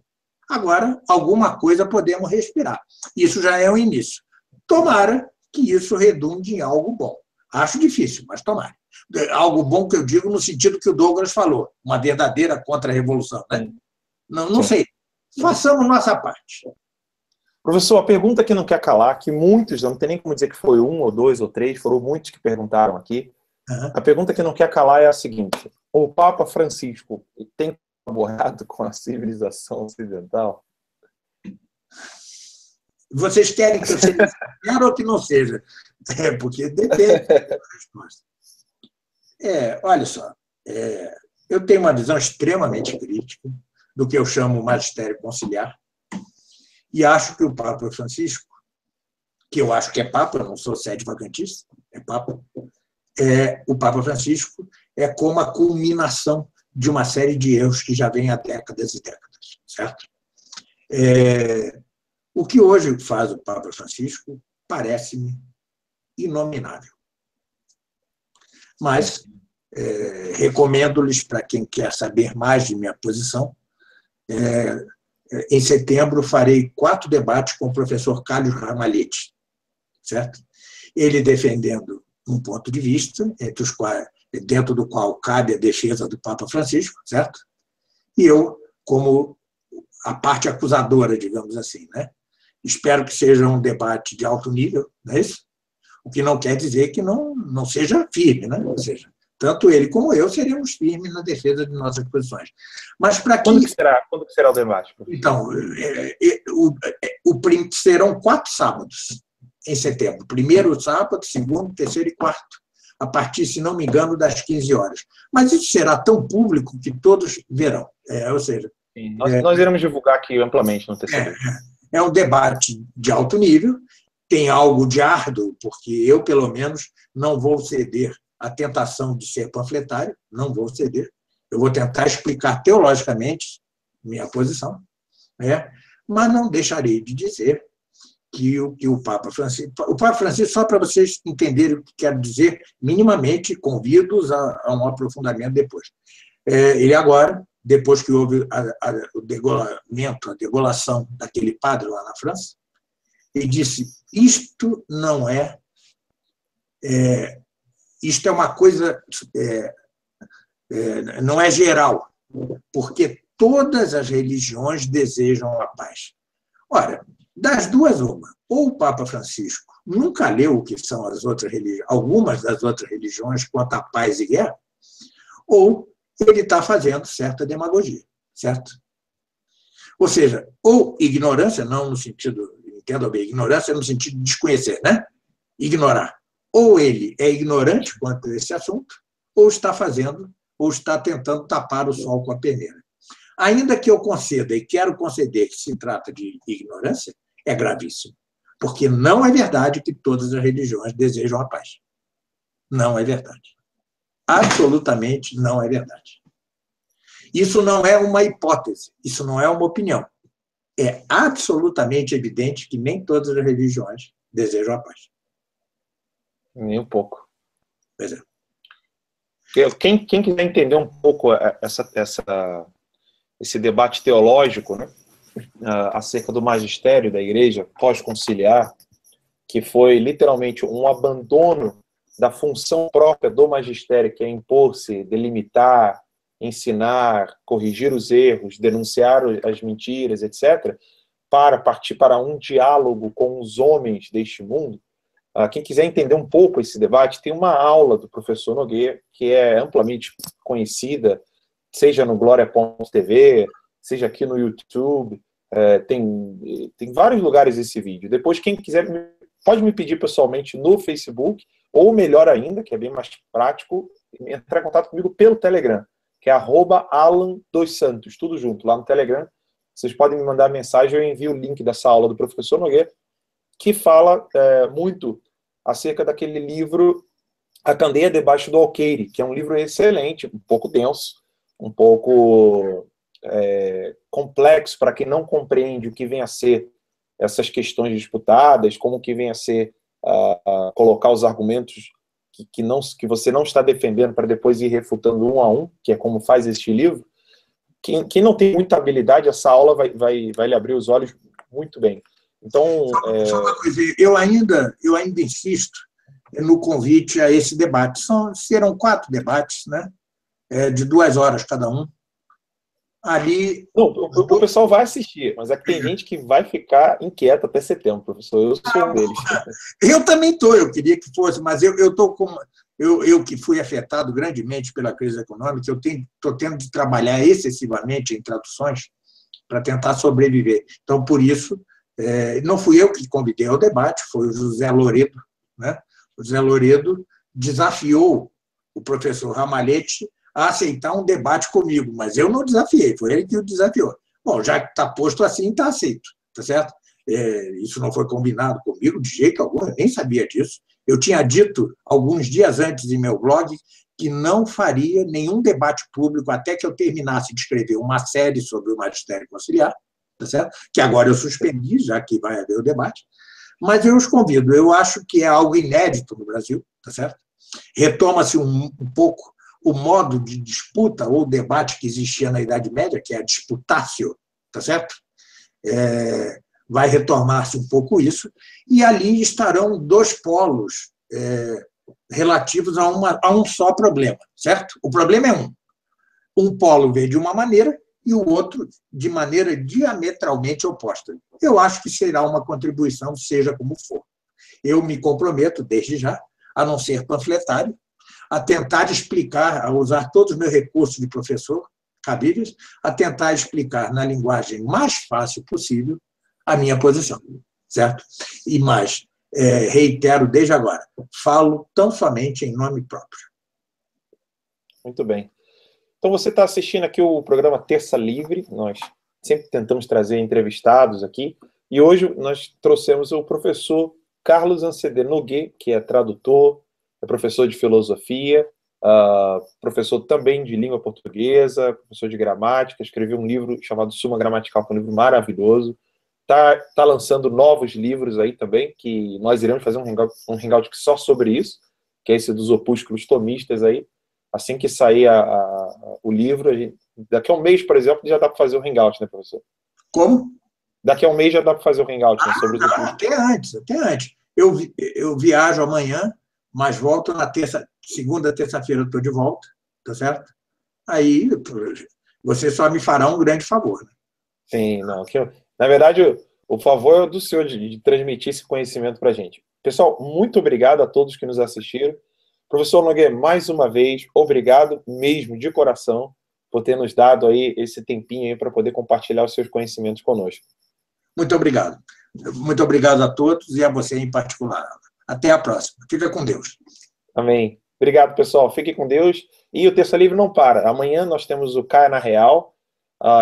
Agora, alguma coisa podemos respirar. Isso já é o início. Tomara que isso redunde em algo bom. Acho difícil, mas tomara. Algo bom que eu digo no sentido que o Douglas falou, uma verdadeira contra-revolução. Né? Não sei. Façamos nossa parte. Professor, a pergunta que não quer calar, que muitos, não tem nem como dizer que foi um, ou dois, ou três, foram muitos que perguntaram aqui. A pergunta que não quer calar é a seguinte: o Papa Francisco tem colaborado com a civilização ocidental? Vocês querem que eu seja sincero ou que não seja? Porque depende da resposta. Olha só, eu tenho uma visão extremamente crítica do que eu chamo magistério conciliar e acho que o Papa Francisco, que eu acho que é Papa, eu não sou sede vacantista, é Papa, o Papa Francisco é como a culminação de uma série de erros que já vem há décadas e décadas, certo? O que hoje faz o Papa Francisco parece-me inominável. Mas recomendo-lhes, para quem quer saber mais de minha posição, em setembro farei 4 debates com o professor Carlos Ramalhete, certo? Ele defendendo um ponto de vista, dentro do qual cabe a defesa do Papa Francisco, certo? E eu, como a parte acusadora, digamos assim, né? Espero que seja um debate de alto nível, não é isso? O que não quer dizer que não seja firme, né? Ou seja, tanto ele como eu seríamos firmes na defesa de nossas posições. Mas para Quando que será o debate? Então, serão 4 sábados em setembro. Primeiro sábado, segundo, terceiro e quarto. A partir, se não me engano, das 15 horas. Mas isso será tão público que todos verão. Ou seja... Sim, nós iremos divulgar aqui amplamente no TCB. É um debate de alto nível, tem algo de árduo, porque eu, pelo menos, não vou ceder à tentação de ser panfletário, não vou ceder. Eu vou tentar explicar teologicamente minha posição, mas não deixarei de dizer que o Papa Francisco... O Papa Francisco, só para vocês entenderem o que quero dizer, minimamente convido-os a um aprofundamento depois. Ele agora, depois que houve o degolamento, a degolação daquele padre lá na França, ele disse, isto é uma coisa, não é geral, porque todas as religiões desejam a paz. Ora, das duas, uma, ou o Papa Francisco nunca leu o que são as outras religiões, algumas das outras religiões quanto à paz e guerra, ou ele está fazendo certa demagogia, certo? Ou seja, ou ignorância, não no sentido, entenda bem, ignorância no sentido de desconhecer, né? Ignorar. Ou ele é ignorante quanto a esse assunto, ou está fazendo, ou está tentando tapar o sol com a peneira. Ainda que eu conceda, e quero conceder que se trata de ignorância, é gravíssimo. Porque não é verdade que todas as religiões desejam a paz. Não é verdade. Absolutamente não é verdade. Isso não é uma hipótese, isso não é uma opinião. É absolutamente evidente que nem todas as religiões desejam a paz. Nem um pouco. Pois é. Quem quiser entender um pouco esse debate teológico, né? acerca do magistério da igreja pós-conciliar, que foi literalmente um abandono da função própria do magistério, que é impor-se, delimitar, ensinar, corrigir os erros, denunciar as mentiras, etc., para partir para um diálogo com os homens deste mundo. Quem quiser entender um pouco esse debate, tem uma aula do professor Nogueira, que é amplamente conhecida, seja no Glória.tv, seja aqui no YouTube, tem vários lugares esse vídeo. Depois, quem quiser, pode me pedir pessoalmente no Facebook, ou melhor ainda, que é bem mais prático, entrar em contato comigo pelo Telegram, que é @Alan2Santos, tudo junto, lá no Telegram. Vocês podem me mandar mensagem, eu envio o link dessa aula do professor Nogueira, que fala muito acerca daquele livro A Candeia Debaixo do Alqueire, que é um livro excelente, um pouco denso, um pouco complexo para quem não compreende o que vem a ser essas questões disputadas, como que vem a ser colocar os argumentos que você não está defendendo para depois ir refutando um a um, que é como faz este livro. Quem não tem muita habilidade, essa aula vai lhe abrir os olhos muito bem. Então, só uma coisa, eu ainda insisto no convite a esse debate. Serão 4 debates, né? De 2 horas cada um. Ali. Não, o pessoal vai assistir, mas é que tem gente que vai ficar inquieta até setembro, professor. Eu sou um deles. Eu também estou, eu queria que fosse, mas eu estou com. Eu que fui afetado grandemente pela crise econômica, eu estou tendo de trabalhar excessivamente em traduções para tentar sobreviver. Então, por isso, não fui eu que convidei ao debate, foi o José Loredo. Né? O José Loredo desafiou o professor Ramalhete a aceitar um debate comigo, mas eu não desafiei, foi ele que o desafiou. Bom, já que está posto assim, está aceito, tá certo? Isso não foi combinado comigo de jeito algum, eu nem sabia disso. Eu tinha dito, alguns dias antes em meu blog, que não faria nenhum debate público até que eu terminasse de escrever uma série sobre o magistério conciliar, tá certo? Que agora eu suspendi, já que vai haver o debate, mas eu os convido. Eu acho que é algo inédito no Brasil, tá certo? Retoma-se um pouco o modo de disputa ou debate que existia na Idade Média, que é a disputatio, tá certo? Vai retomar-se um pouco isso, e ali estarão 2 polos relativos a um só problema, certo? O problema é um polo vê de uma maneira e o outro de maneira diametralmente oposta. Eu acho que será uma contribuição, seja como for. Eu me comprometo, desde já, a não ser panfletário, a tentar explicar, a usar todos os meus recursos de professor cabíveis, a tentar explicar na linguagem mais fácil possível a minha posição, certo? E mais, reitero desde agora, falo tão somente em nome próprio. Muito bem. Então, você está assistindo aqui o programa Terça Livre, nós sempre tentamos trazer entrevistados aqui, e hoje nós trouxemos o professor Carlos Anceder Nogueira, que é tradutor, é professor de filosofia, professor também de língua portuguesa, professor de gramática, escreveu um livro chamado Suma Gramatical, que é um livro maravilhoso. Tá lançando novos livros aí também, que nós iremos fazer um hangout só sobre isso, que é esse dos opúsculos tomistas aí. Assim que sair o livro, daqui a um mês, por exemplo, já dá para fazer o hangout, né, professor? Como? Daqui a um mês já dá para fazer o hangout, né, sobre os opúsculos. Até antes. Eu viajo amanhã, mas volto na segunda, terça-feira eu estou de volta, tá certo? Aí você só me fará um grande favor. Né? Sim, não. Na verdade, o favor é do senhor de transmitir esse conhecimento para a gente. Pessoal, muito obrigado a todos que nos assistiram. Professor Nogueira, mais uma vez, obrigado mesmo, de coração, por ter nos dado aí esse tempinho aí para poder compartilhar os seus conhecimentos conosco. Muito obrigado. Muito obrigado a todos e a você em particular. Até a próxima. Fica com Deus. Amém. Obrigado, pessoal. Fique com Deus. E o Terça Livre não para. Amanhã nós temos o Caia na Real.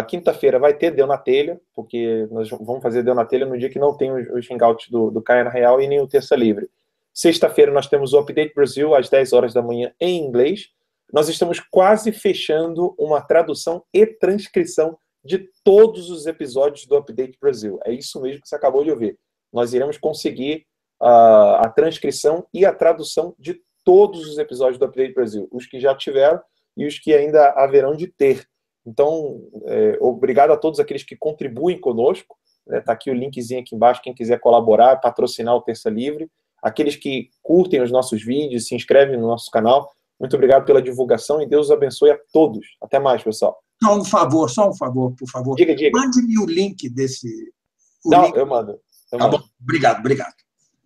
Quinta-feira vai ter Deu na Telha, porque nós vamos fazer Deu na Telha no dia que não tem os hangouts do Caia na Real e nem o Terça Livre. Sexta-feira nós temos o Update Brasil, às 10 horas da manhã, em inglês. Nós estamos quase fechando uma tradução e transcrição de todos os episódios do Update Brasil. É isso mesmo que você acabou de ouvir. Nós iremos conseguir a transcrição e a tradução de todos os episódios do Update Brasil, os que já tiveram e os que ainda haverão de ter. Então, obrigado a todos aqueles que contribuem conosco. Está aqui o linkzinho aqui embaixo, quem quiser colaborar, patrocinar o Terça Livre. Aqueles que curtem os nossos vídeos, se inscrevem no nosso canal. Muito obrigado pela divulgação e Deus os abençoe a todos. Até mais, pessoal. Só um favor, por favor. Diga. Mande-me o link desse... Não, eu mando. Tá bom, obrigado.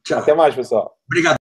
Tchau. Até mais, pessoal. Obrigado.